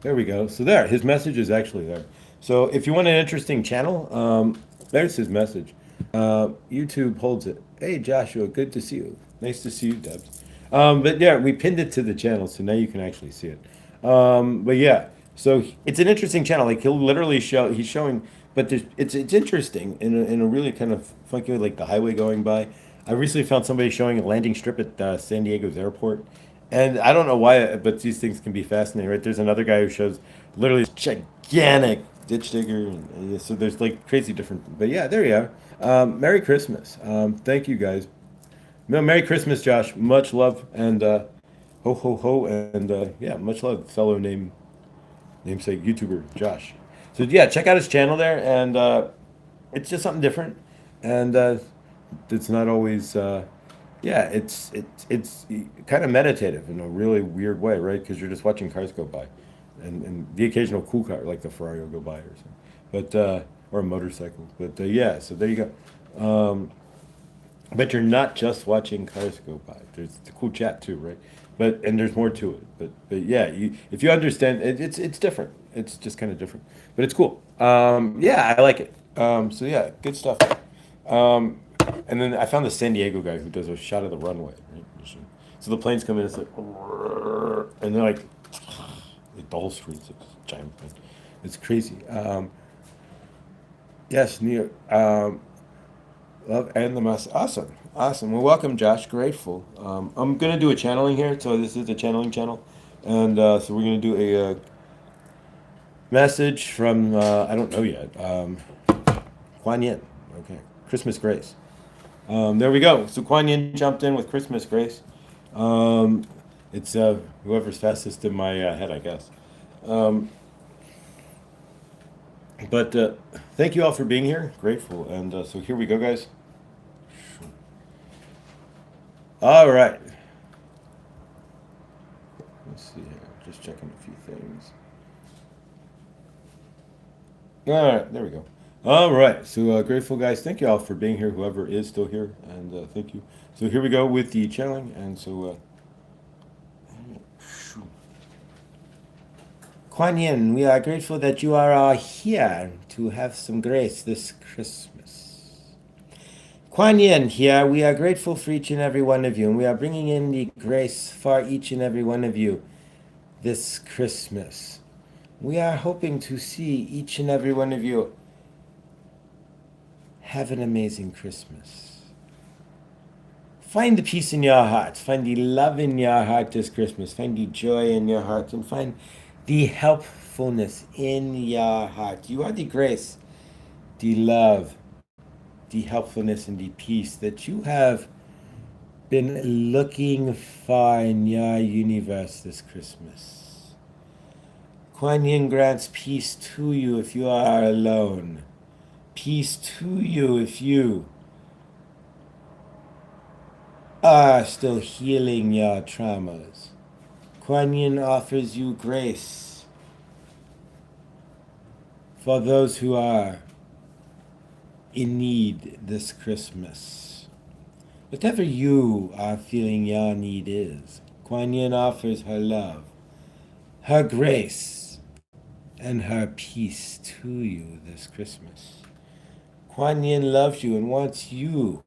There we go. So there, his message is actually there. So if you want an interesting channel, there's his message. YouTube holds it. Hey Joshua, good to see you. Nice to see you, Debs. But yeah, we pinned it to the channel, so now you can actually see it. But yeah, so it's an interesting channel. Like he'll literally show. He's showing, but it's interesting in a really kind of funky way, like the highway going by. I recently found somebody showing a landing strip at San Diego's airport. And I don't know why, but these things can be fascinating, right? There's another guy who shows literally this gigantic ditch digger. And so there's like crazy different. But yeah, there you are. Merry Christmas. Thank you guys. No, Merry Christmas, Josh. Much love and ho ho ho and yeah, much love, fellow namesake YouTuber Josh. So yeah, check out his channel there, and it's just something different, and it's not always. Yeah, it's kind of meditative in a really weird way, right? Because you're just watching cars go by, and the occasional cool car like the Ferrari will go by or something, but or a motorcycle. But yeah, so there you go. But you're not just watching cars go by. There's the cool chat too, right? And there's more to it. But yeah, if you understand, it's different. It's just kind of different, but it's cool. Yeah, I like it. So yeah, good stuff. Um, and then I found the San Diego guy who does a shot of the runway. Right? So the planes come in, it's like, and they're like the whole street's a giant plane. It's crazy. Yes, New York. Love and the mess. Awesome. Awesome. Well, welcome, Josh. Grateful. I'm going to do a channeling here. So this is the channeling channel. And so we're going to do a message from, I don't know yet, Kuan Yin. Okay. Christmas Grace. There we go. So Kuan Yin jumped in with Christmas Grace. It's whoever's fastest in my head, I guess. But thank you all for being here. Grateful. And so here we go, guys. All right. Let's see here. Just checking a few things. All right. There we go. All right. So grateful, guys. Thank you all for being here, whoever is still here. And thank you. So here we go with the channeling. And so... Kuan Yin, we are grateful that you are here to have some grace this Christmas. Kuan Yin here, we are grateful for each and every one of you, and we are bringing in the grace for each and every one of you this Christmas. We are hoping to see each and every one of you have an amazing Christmas. Find the peace in your heart, find the love in your heart this Christmas, find the joy in your heart, and find the helpfulness in your heart. You are the grace, the love, the helpfulness, and the peace that you have been looking for in your universe this Christmas. Kuan Yin grants peace to you if you are alone. Peace to you if you are still healing your traumas. Kuan Yin offers you grace for those who are in need this Christmas. Whatever you are feeling your need is, Kuan Yin offers her love, her grace, and her peace to you this Christmas. Kuan Yin loves you and wants you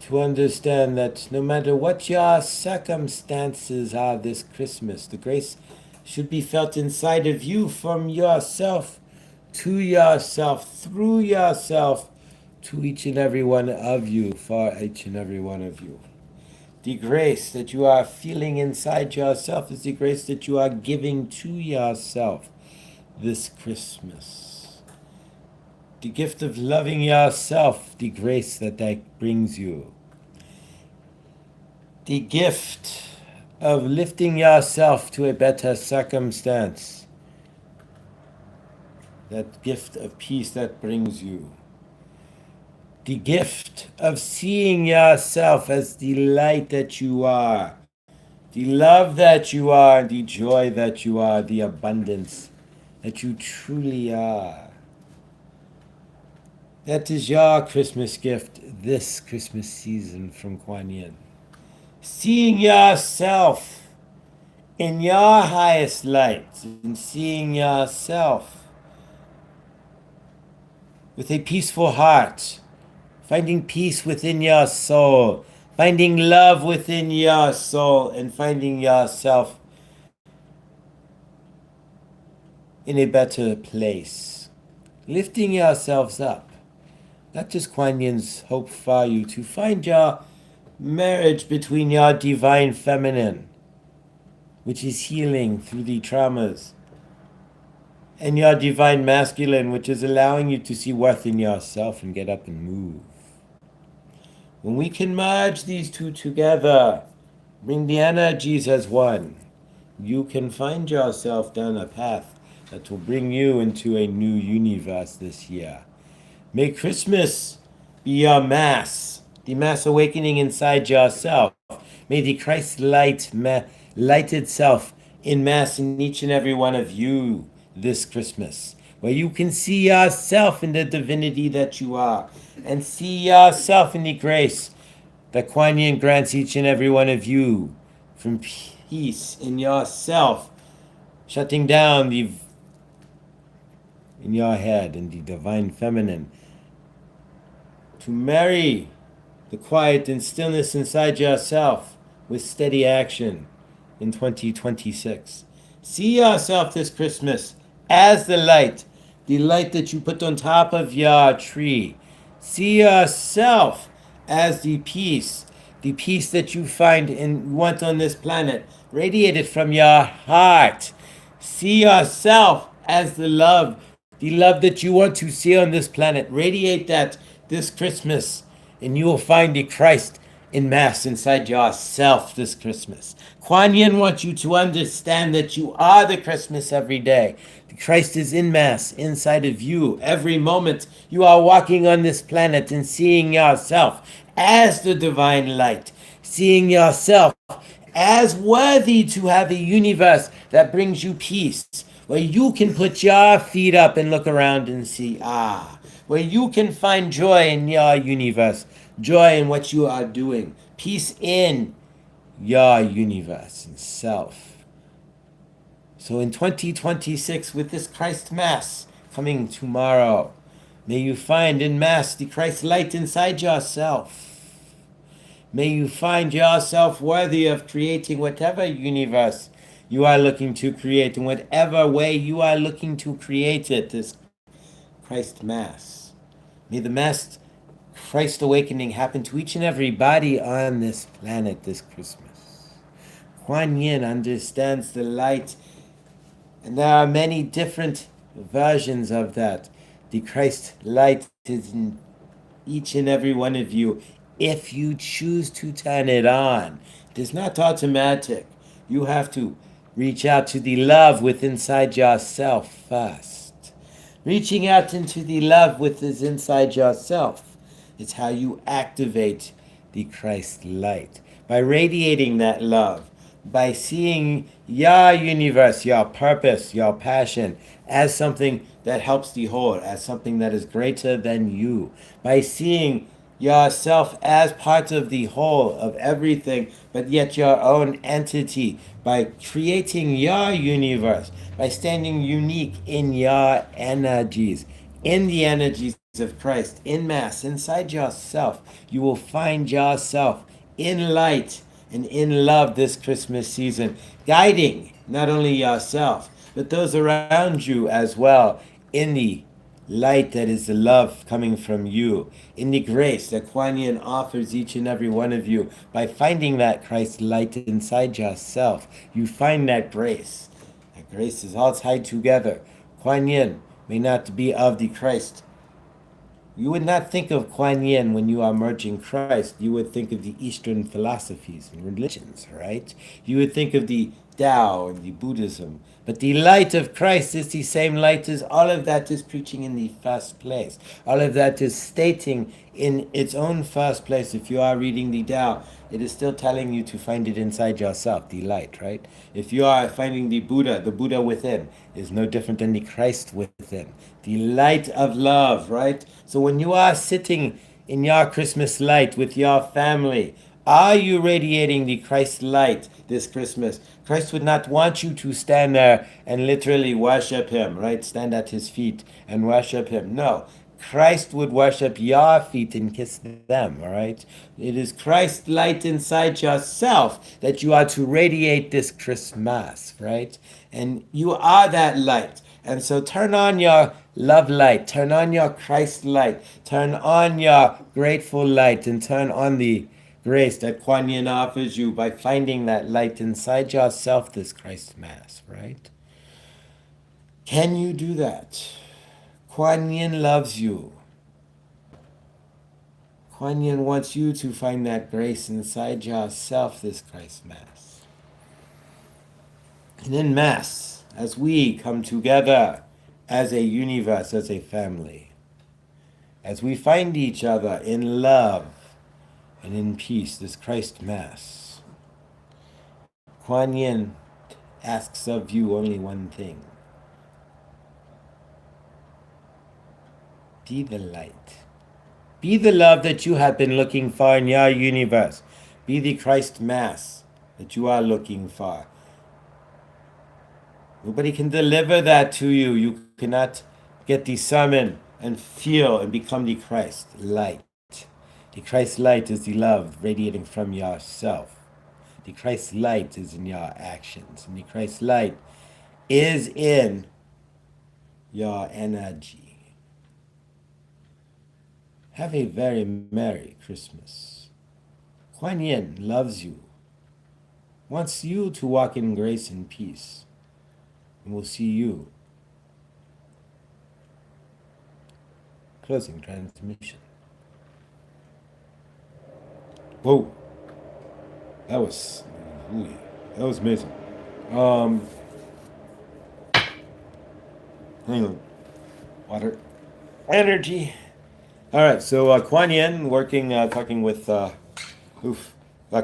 to understand that no matter what your circumstances are this Christmas, the grace should be felt inside of you, from yourself to yourself, through yourself, to each and every one of you, for each and every one of you. The grace that you are feeling inside yourself is the grace that you are giving to yourself this Christmas. The gift of loving yourself, the grace that brings you. The gift of lifting yourself to a better circumstance. That gift of peace that brings you. The gift of seeing yourself as the light that you are, the love that you are, the joy that you are, the abundance that you truly are. That is your Christmas gift this Christmas season from Kuan Yin. Seeing yourself in your highest light, and seeing yourself with a peaceful heart, finding peace within your soul, finding love within your soul, and finding yourself in a better place. Lifting yourselves up. That is Kuan Yin's hope for you, to find your marriage between your divine feminine, which is healing through the traumas, and your divine masculine, which is allowing you to see worth in yourself and get up and move. When we can merge these two together, bring the energies as one, you can find yourself down a path that will bring you into a new universe this year. May Christmas be your mass, the mass awakening inside yourself. May the Christ light light itself in mass in each and every one of you this Christmas, where you can see yourself in the divinity that you are, and see yourself in the grace that Kuan Yin grants each and every one of you, from peace in yourself, shutting down in your head and the divine feminine, to marry the quiet and stillness inside yourself with steady action in 2026. See yourself this Christmas as the light that you put on top of your tree. See yourself as the peace that you find and want on this planet, radiated from your heart. See yourself as the love that you want to see on this planet. Radiate that this Christmas, and you will find the Christ in mass inside yourself this Christmas. Kuan Yin wants you to understand that you are the Christmas every day. The Christ is in mass inside of you every moment you are walking on this planet, and seeing yourself as the divine light, seeing yourself as worthy to have a universe that brings you peace, where you can put your feet up and look around and see, where you can find joy in your universe, joy in what you are doing, peace in your universe and self. So in 2026, with this Christ Mass coming tomorrow, may you find in Mass the Christ light inside yourself. May you find yourself worthy of creating whatever universe you are looking to create, in whatever way you are looking to create it, this Christ Mass. May the Mass Christ awakening happen to each and every body on this planet this Christmas. Kuan Yin understands the light, and there are many different versions of that. The Christ light is in each and every one of you if you choose to turn it on. It is not automatic. You have to reach out to the love within inside yourself first. Reaching out into the love within inside yourself. It's how you activate the Christ light. By radiating that love, by seeing your universe, your purpose, your passion as something that helps the whole, as something that is greater than you, by seeing yourself as part of the whole of everything, but yet your own entity, by creating your universe, by standing unique in your energies, in the energies of Christ, in Mass, inside yourself, you will find yourself in light and in love this Christmas season, guiding not only yourself, but those around you as well, in the light that is the love coming from you, in the grace that Kuan Yin offers each and every one of you. By finding that Christ light inside yourself, you find that grace. That grace is all tied together. Kuan Yin may not be of the Christ. You would not think of Kuan Yin when you are merging Christ. You would think of the Eastern philosophies and religions, right? You would think of the Tao and the Buddhism. But the light of Christ is the same light as all of that is preaching in the first place. All of that is stating in its own first place. If you are reading the Tao, it is still telling you to find it inside yourself, the light, right? If you are finding the Buddha within is no different than the Christ within. The light of love, right? So when you are sitting in your Christmas light with your family, are you radiating the Christ light this Christmas? Christ would not want you to stand there and literally worship him, right? Stand at his feet and worship him. No. Christ would worship your feet and kiss them, all right? It is Christ light inside yourself that you are to radiate this Christmas, right? And you are that light. And so turn on your love light, turn on your Christ light, turn on your grateful light, and turn on the grace that Kuan Yin offers you by finding that light inside yourself this Christ Mass, right? Can you do that? Kuan Yin loves you. Kuan Yin wants you to find that grace inside yourself this Christ Mass. And in Mass, as we come together as a universe, as a family, as we find each other in love and in peace, this Christ Mass, Kuan Yin asks of you only one thing. Be the light. Be the love that you have been looking for in your universe. Be the Christ Mass that you are looking for. Nobody can deliver that to you. You cannot get the sermon and feel and become the Christ light. The Christ light is the love radiating from yourself. The Christ light is in your actions. And the Christ light is in your energy. Have a very Merry Christmas. Kuan Yin loves you, wants you to walk in grace and peace, and we'll see you. Closing transmission. Whoa. That was amazing. Hang on. Water. Energy. All right, so Kuan Yin talking with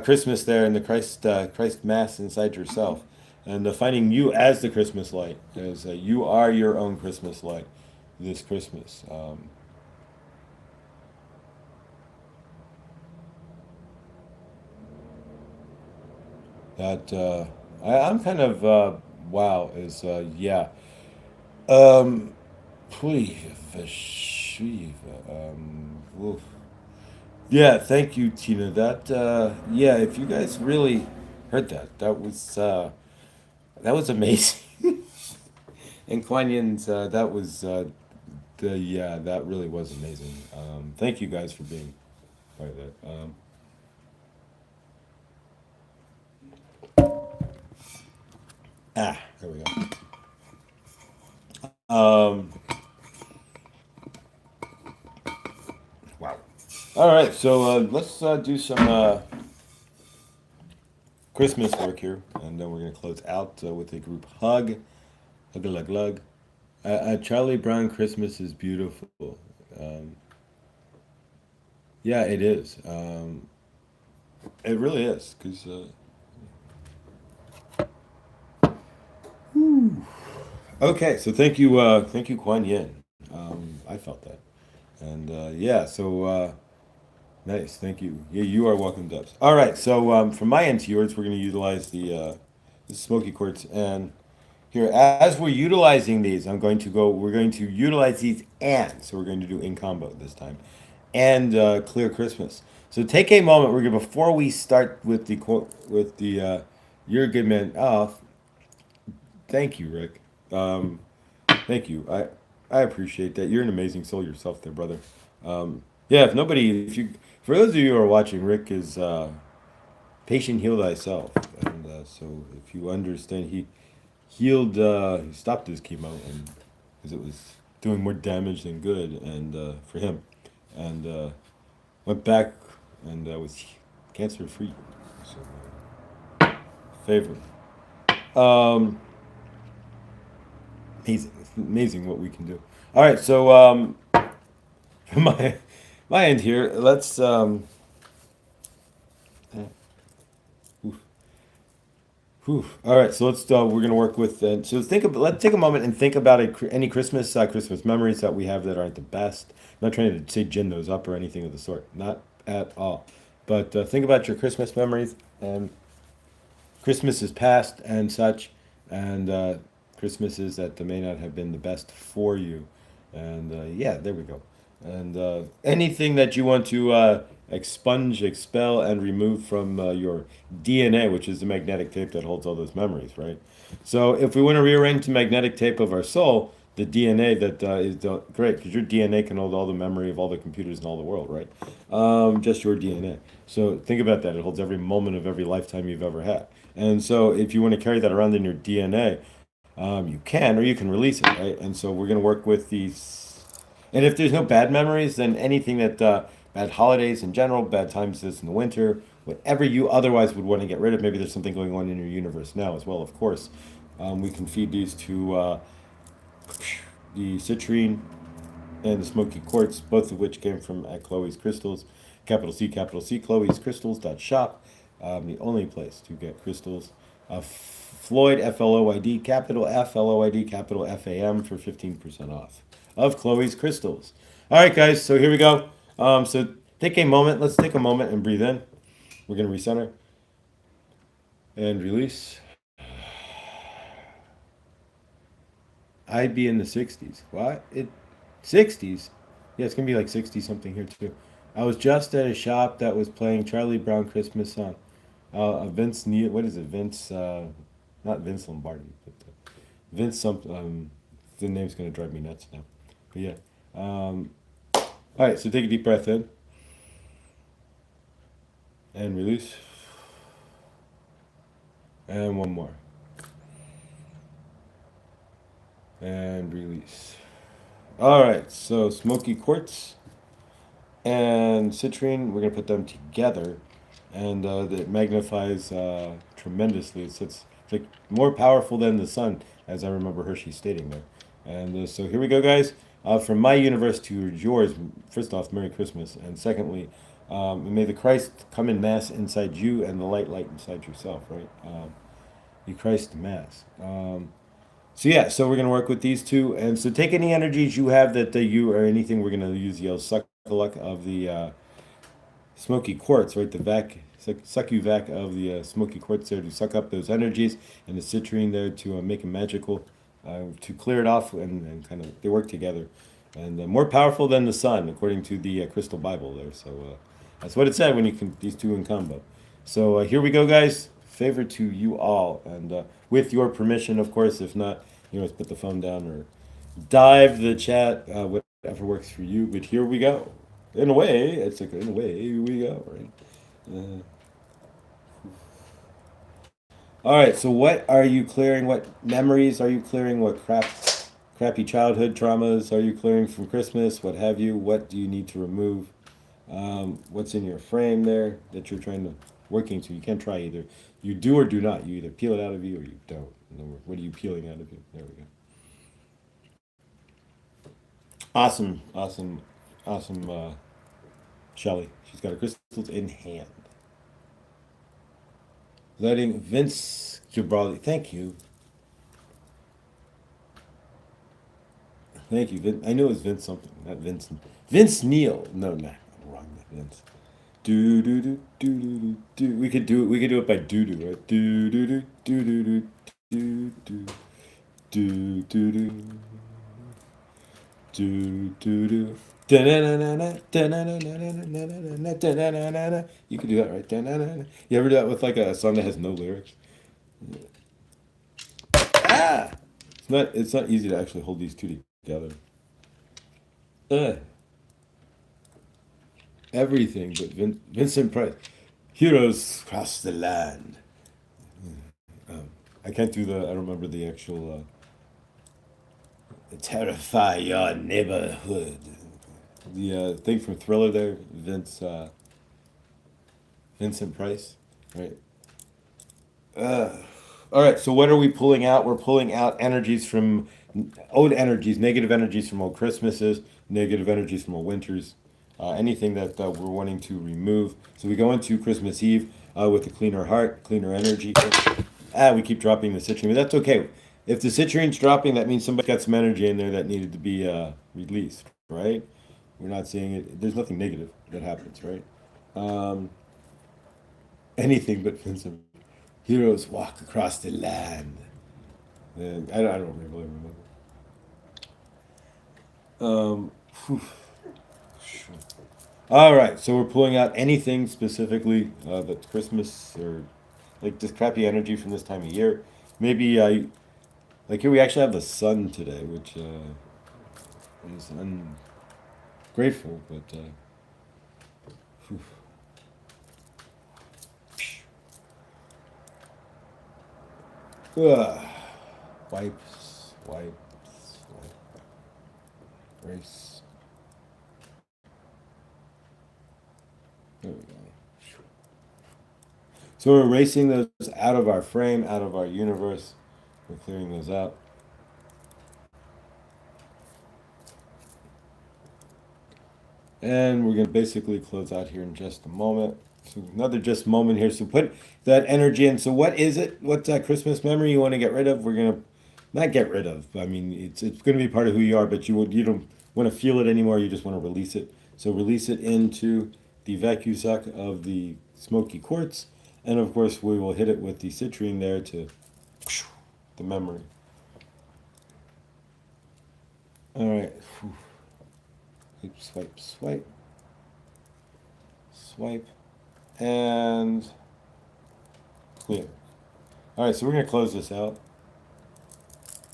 Christmas there in the Christ Mass inside yourself, and finding you as the Christmas light, as you are your own Christmas light this Christmas. I'm kind of wow is yeah. Um, oof. Yeah, thank you, Tina. That yeah, if you guys really heard that, that was amazing. And Kuan Yin's that was the yeah, that really was amazing. Thank you guys for being part of that. There we go. Wow. All right, so let's do some Christmas work here, and then we're gonna close out with a group hug. Hug a lug lug. Charlie Brown Christmas is beautiful. Um, yeah, it is. It really is, cause okay. So thank you, Kuan Yin. I felt that, and yeah. So nice, thank you. Yeah, you are welcome, Dubs. All right. So from my end to yours, we're gonna utilize the smoky quartz, and here as we're utilizing these, I'm going to go. We're going to utilize these, and so we're going to do in combo this time, and clear Christmas. So take a moment. We're gonna before we start with the quote with the you're a good man. Oh, thank you, Rick. Um, thank you. I appreciate that. You're an amazing soul yourself, there, brother. Yeah. If you for those of you who are watching, Rick is patient. Heal thyself, and so if you understand, he stopped his chemo and because it was doing more damage than good, and for him, and went back and was cancer free. So favor. Um, amazing, it's amazing what we can do. All right, so from my end here, let's oof, oof. All right, so we're gonna work with so let's take a moment and think about any Christmas memories that we have that aren't the best. I'm not trying to say gin those up or anything of the sort, not at all. But think about your Christmas memories and Christmas is past and such, and Christmases that may not have been the best for you. And yeah, there we go. And anything that you want to expunge, expel, and remove from your DNA, which is the magnetic tape that holds all those memories, right? So if we want to rearrange the magnetic tape of our soul, the DNA that is great, because your DNA can hold all the memory of all the computers in all the world, right? Just your DNA. So think about that. It holds every moment of every lifetime you've ever had. And so if you want to carry that around in your DNA, you can, or you can release it, right? And so we're going to work with these. And if there's no bad memories, then anything that, bad holidays in general, bad times this in the winter, whatever you otherwise would want to get rid of, maybe there's something going on in your universe now as well, of course. We can feed these to the citrine and the smoky quartz, both of which came from at Chloe's Crystals, capital C, Chloe's Crystals shop, the only place to get crystals. Floyd, Floyd, capital F L O I D, capital FAM for 15% off of Chloe's Crystals. All right, guys, so here we go. So take a moment. Let's take a moment and breathe in. We're going to recenter and release. I'd be in the 60s. What? 60s? Yeah, it's gonna be like 60 something here too. I was just at a shop that was playing Charlie Brown Christmas song. Vince Neil, what is it? Vince, not Vince Lombardi, but Vince something. The name's gonna drive me nuts now. But yeah. All right, so take a deep breath in and release, and one more, and release. All right, so smoky quartz and citrine, we're gonna put them together, and it magnifies tremendously. It's like more powerful than the sun, as I remember Hershey stating there. And so here we go, guys. From my universe to yours, first off, Merry Christmas, and secondly, may the Christ come in mass inside you and the light inside yourself, right? The Christ mass. So yeah, so we're gonna work with these two, and so take any energies you have that you or anything. We're gonna use the suck luck of the smoky quartz, right? The succuvac of the smoky quartz there to suck up those energies, and the citrine there to make it magical, to clear it off, and kind of they work together, and more powerful than the sun according to the crystal Bible there. So that's what it said when you can these two in combo. So here we go, guys. Favor to you all, and with your permission, of course. If not, let's put the phone down or dive the chat, whatever works for you. But here we go. In a way, it's like in a way here we go, right? All right. So what are you clearing? What memories are you clearing? What crappy childhood traumas are you clearing from Christmas? What have you? What do you need to remove? What's in your frame there that you're trying to working to? You can't try either. You do or do not. You either peel it out of you or you don't. What are you peeling out of you? There we go. Awesome, awesome, awesome, Shelly. She's got her crystals in hand. Letting Vince Gibraldi. Thank you. Thank you, Vince. I knew it was Vince something, not Vincent. Vince Neil. No, I'm wrong. Not Vince. Do do do do do do do. We could do it. We could do it by do do, right? Do do do do do do do do do do do do do do. You could do that, right? You ever do that with like a song that has no lyrics? Ah! It's not easy to actually hold these two together. Everything but Vincent Price. Heroes cross the land. I can't do the. I don't remember the actual. Terrify your neighborhood. The thing from Thriller there, Vincent Price, right? All right. So what are we pulling out? We're pulling out energies from old energies, negative energies from old Christmases, negative energies from old winters, anything that we're wanting to remove. So we go into Christmas Eve with a cleaner heart, cleaner energy. We keep dropping the citrine, but that's okay. If the citrine's dropping, that means somebody got some energy in there that needed to be released, right? We're not seeing it. There's nothing negative that happens, right? Anything but Vincent. Heroes walk across the land. And I don't really remember. Whew. All right, so we're pulling out anything specifically that's Christmas or like this crappy energy from this time of year. Maybe like here we actually have the sun today, which is ungrateful, but whew. Wipes, erase. There we go. So we're erasing those out of our frame, out of our universe. We're clearing those out. And we're going to basically close out here in just a moment. So another just moment here. So put that energy in. So what is it? What's that Christmas memory you want to get rid of? We're going to not get rid of. I mean, it's going to be part of who you are, but you don't want to feel it anymore. You just want to release it. So release it into the vacuum suck of the smoky quartz. And of course, we will hit it with the citrine there to the memory. All right. Swipe, swipe, swipe, and clear. All right, so we're going to close this out.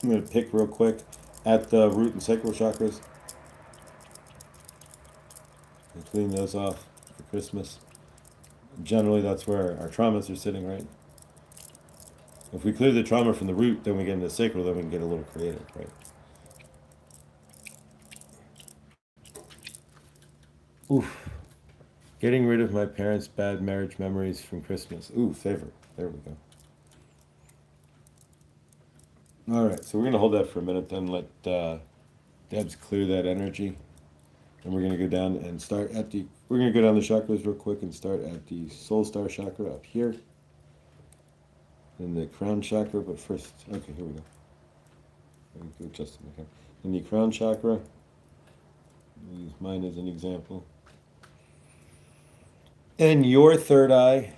I'm going to pick real quick at the root and sacral chakras and clean those off for Christmas. Generally, that's where our traumas are sitting, right? If we clear the trauma from the root, then we get into the sacral, then we can get a little creative, right? Oof. Getting rid of my parents' bad marriage memories from Christmas. Ooh, favor. There we go. All right, so we're going to hold that for a minute, then let Debs clear that energy. And we're going to go down and start at the, we're going to go down the chakras real quick and start at the soul star chakra up here. Then the crown chakra, but first, okay, here we go. Let me go adjust it again. Then the crown chakra, use mine as an example. And your third eye,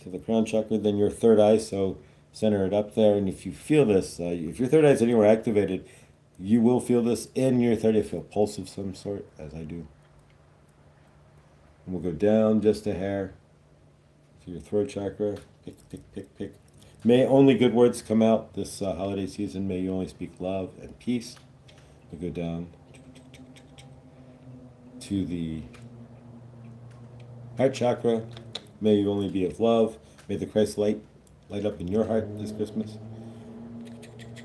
so the crown chakra, then your third eye, so center it up there. And if you feel this, if your third eye is anywhere activated, you will feel this in your third eye. Feel pulse of some sort, as I do. And we'll go down just a hair to your throat chakra. Pick, pick, pick, pick. May only good words come out this holiday season. May you only speak love and peace. We go down to the heart chakra. May you only be of love. May the Christ light up in your heart this Christmas.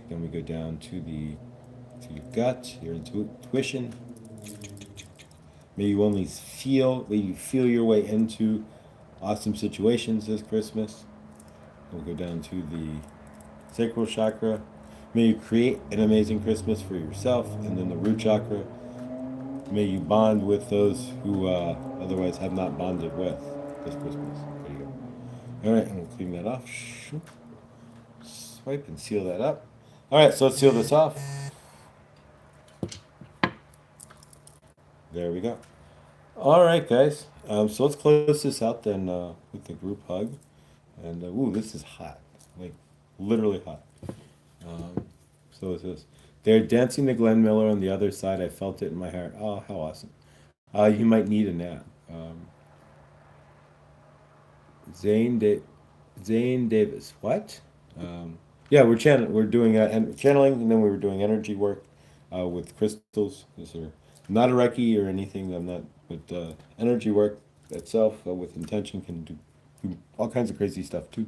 Then we go down to your gut, your intuition. May you only feel, may you feel your way into awesome situations this Christmas. We'll go down to the sacral chakra. May you create an amazing Christmas for yourself. And then the root chakra. May you bond with those who otherwise have not bonded with this Christmas. There you go. All right, and we'll clean that off. Swipe and seal that up. All right, so let's seal this off. There we go. All right, guys. So let's close this out then with the group hug. And ooh, this is hot, like literally hot. So is this. They're dancing the Glenn Miller on the other side. I felt it in my heart. Oh, how awesome. You might need a nap. Zane Davis. What? Yeah, we're doing channeling, and then we were doing energy work with crystals. These are not a Reiki or anything. I'm not, but energy work itself with intention can do all kinds of crazy stuff too,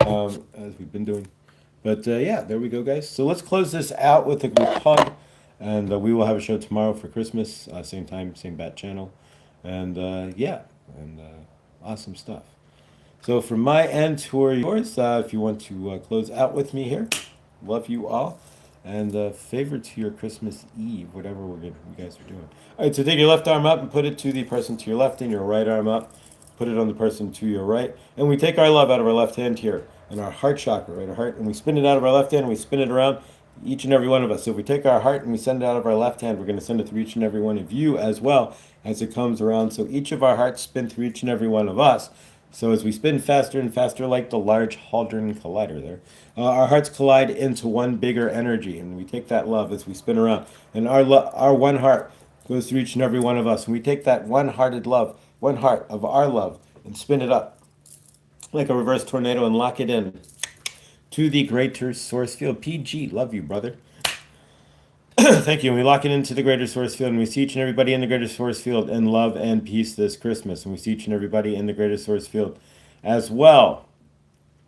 as we've been doing. But yeah, there we go, guys. So let's close this out with a group hug, and we will have a show tomorrow for Christmas, same time, same bat channel, and yeah, and awesome stuff. So from my end to yours, if you want to close out with me here, love you all, and favor to your Christmas Eve, whatever you guys are doing. All right, so take your left arm up and put it to the person to your left, and your right arm up, put it on the person to your right, and we take our love out of our left hand here, and our heart chakra, right, our heart, and we spin it out of our left hand, and we spin it around each and every one of us. So if we take our heart and we send it out of our left hand, we're going to send it through each and every one of you as well as it comes around. So each of our hearts spin through each and every one of us. So as we spin faster and faster, like the Large Hadron Collider there, our hearts collide into one bigger energy, and we take that love as we spin around, and our one heart goes through each and every one of us, and we take that one-hearted love, one heart of our love, and spin it up like a reverse tornado and lock it in to the greater source field. PG, love you, brother. Thank you. And we lock it into the greater source field, and we see each and everybody in the greater source field in love and peace this Christmas. And we see each and everybody in the greater source field as well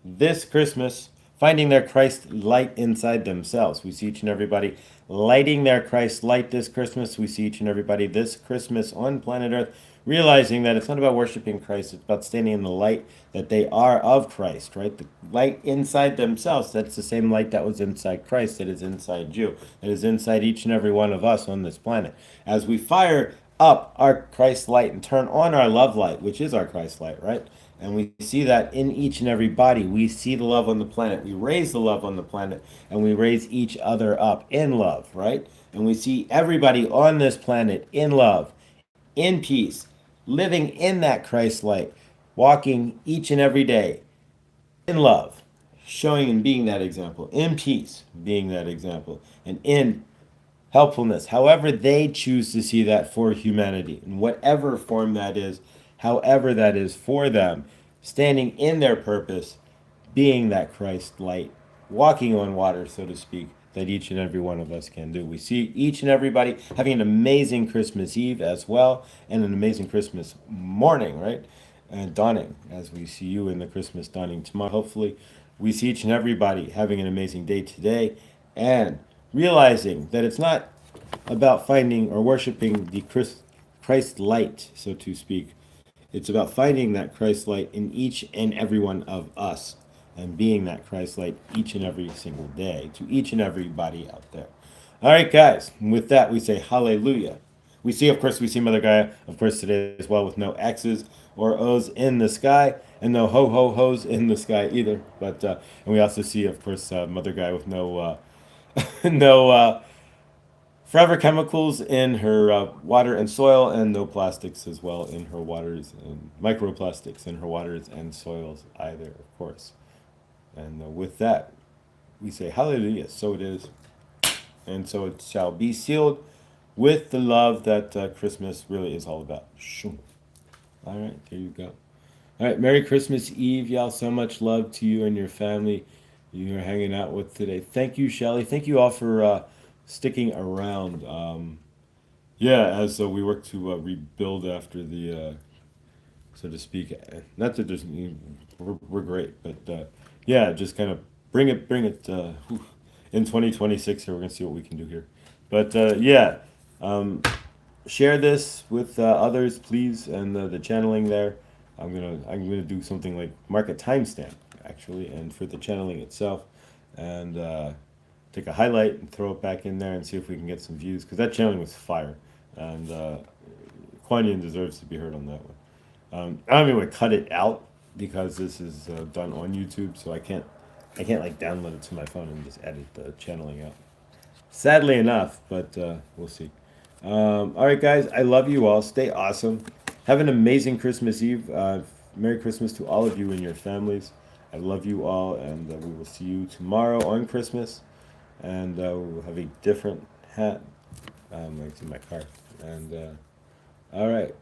this Christmas, finding their Christ light inside themselves. We see each and everybody lighting their Christ light this Christmas. We see each and everybody this Christmas on planet Earth realizing that it's not about worshiping Christ, it's about standing in the light that they are of Christ, right? The light inside themselves, that's the same light that was inside Christ, that is inside you, that is inside each and every one of us on this planet. As we fire up our Christ light and turn on our love light, which is our Christ light, right? And we see that in each and every body. We see the love on the planet. We raise the love on the planet, and we raise each other up in love, right? And we see everybody on this planet in love, in peace, living in that Christ light, walking each and every day in love, showing and being that example, in peace, being that example, and in helpfulness, however they choose to see that for humanity, in whatever form that is, however that is for them, standing in their purpose, being that Christ light, walking on water, so to speak, that each and every one of us can do. We see each and everybody having an amazing Christmas Eve as well, and an amazing Christmas morning, right? And dawning, as we see you in the Christmas dawning tomorrow. Hopefully, we see each and everybody having an amazing day today, and realizing that it's not about finding or worshiping the Christ light, so to speak. It's about finding that Christ light in each and every one of us, and being that Christ light each and every single day to each and everybody out there. All right, guys. With that, we say hallelujah. We see Mother Gaia, of course, today as well, with no X's or O's in the sky, and no ho-ho-hos in the sky either. But and we also see, of course, Mother Gaia with no forever chemicals in her water and soil, and no plastics as well in her waters, and microplastics in her waters and soils either, of course. And with that, we say hallelujah, so it is, and so it shall be, sealed with the love that Christmas really is all about. Shoo. All right, there you go. All right, Merry Christmas Eve, y'all. So much love to you and your family you're hanging out with today. Thank you, Shelly. Thank you all for sticking around. Yeah, as we work to rebuild after the, so to speak, not that there's, we're great, but yeah, just kind of bring it in 2026 here. We're going to see what we can do here. But yeah, share this with others, please, and the channeling there. I'm gonna do something like mark a timestamp actually, and for the channeling itself, and take a highlight and throw it back in there and see if we can get some views, because that channeling was fire, and Kuan Yin deserves to be heard on that one. I don't even want to cut it out because this is done on YouTube, so I can't like download it to my phone and just edit the channeling out. Sadly enough, but we'll see. All right, guys, I love you all. Stay awesome. Have an amazing Christmas Eve. Merry Christmas to all of you and your families. I love you all, and we will see you tomorrow on Christmas. And we'll have a different hat. It's in my car. And all right.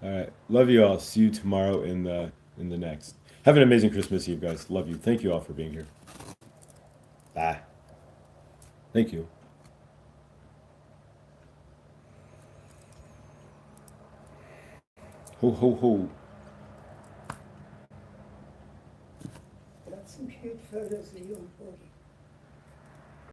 All right. Love you all. See you tomorrow in the next. Have an amazing Christmas Eve, guys. Love you. Thank you all for being here. Bye. Thank you. Ho, ho, ho. Got some cute photos of you and Forty.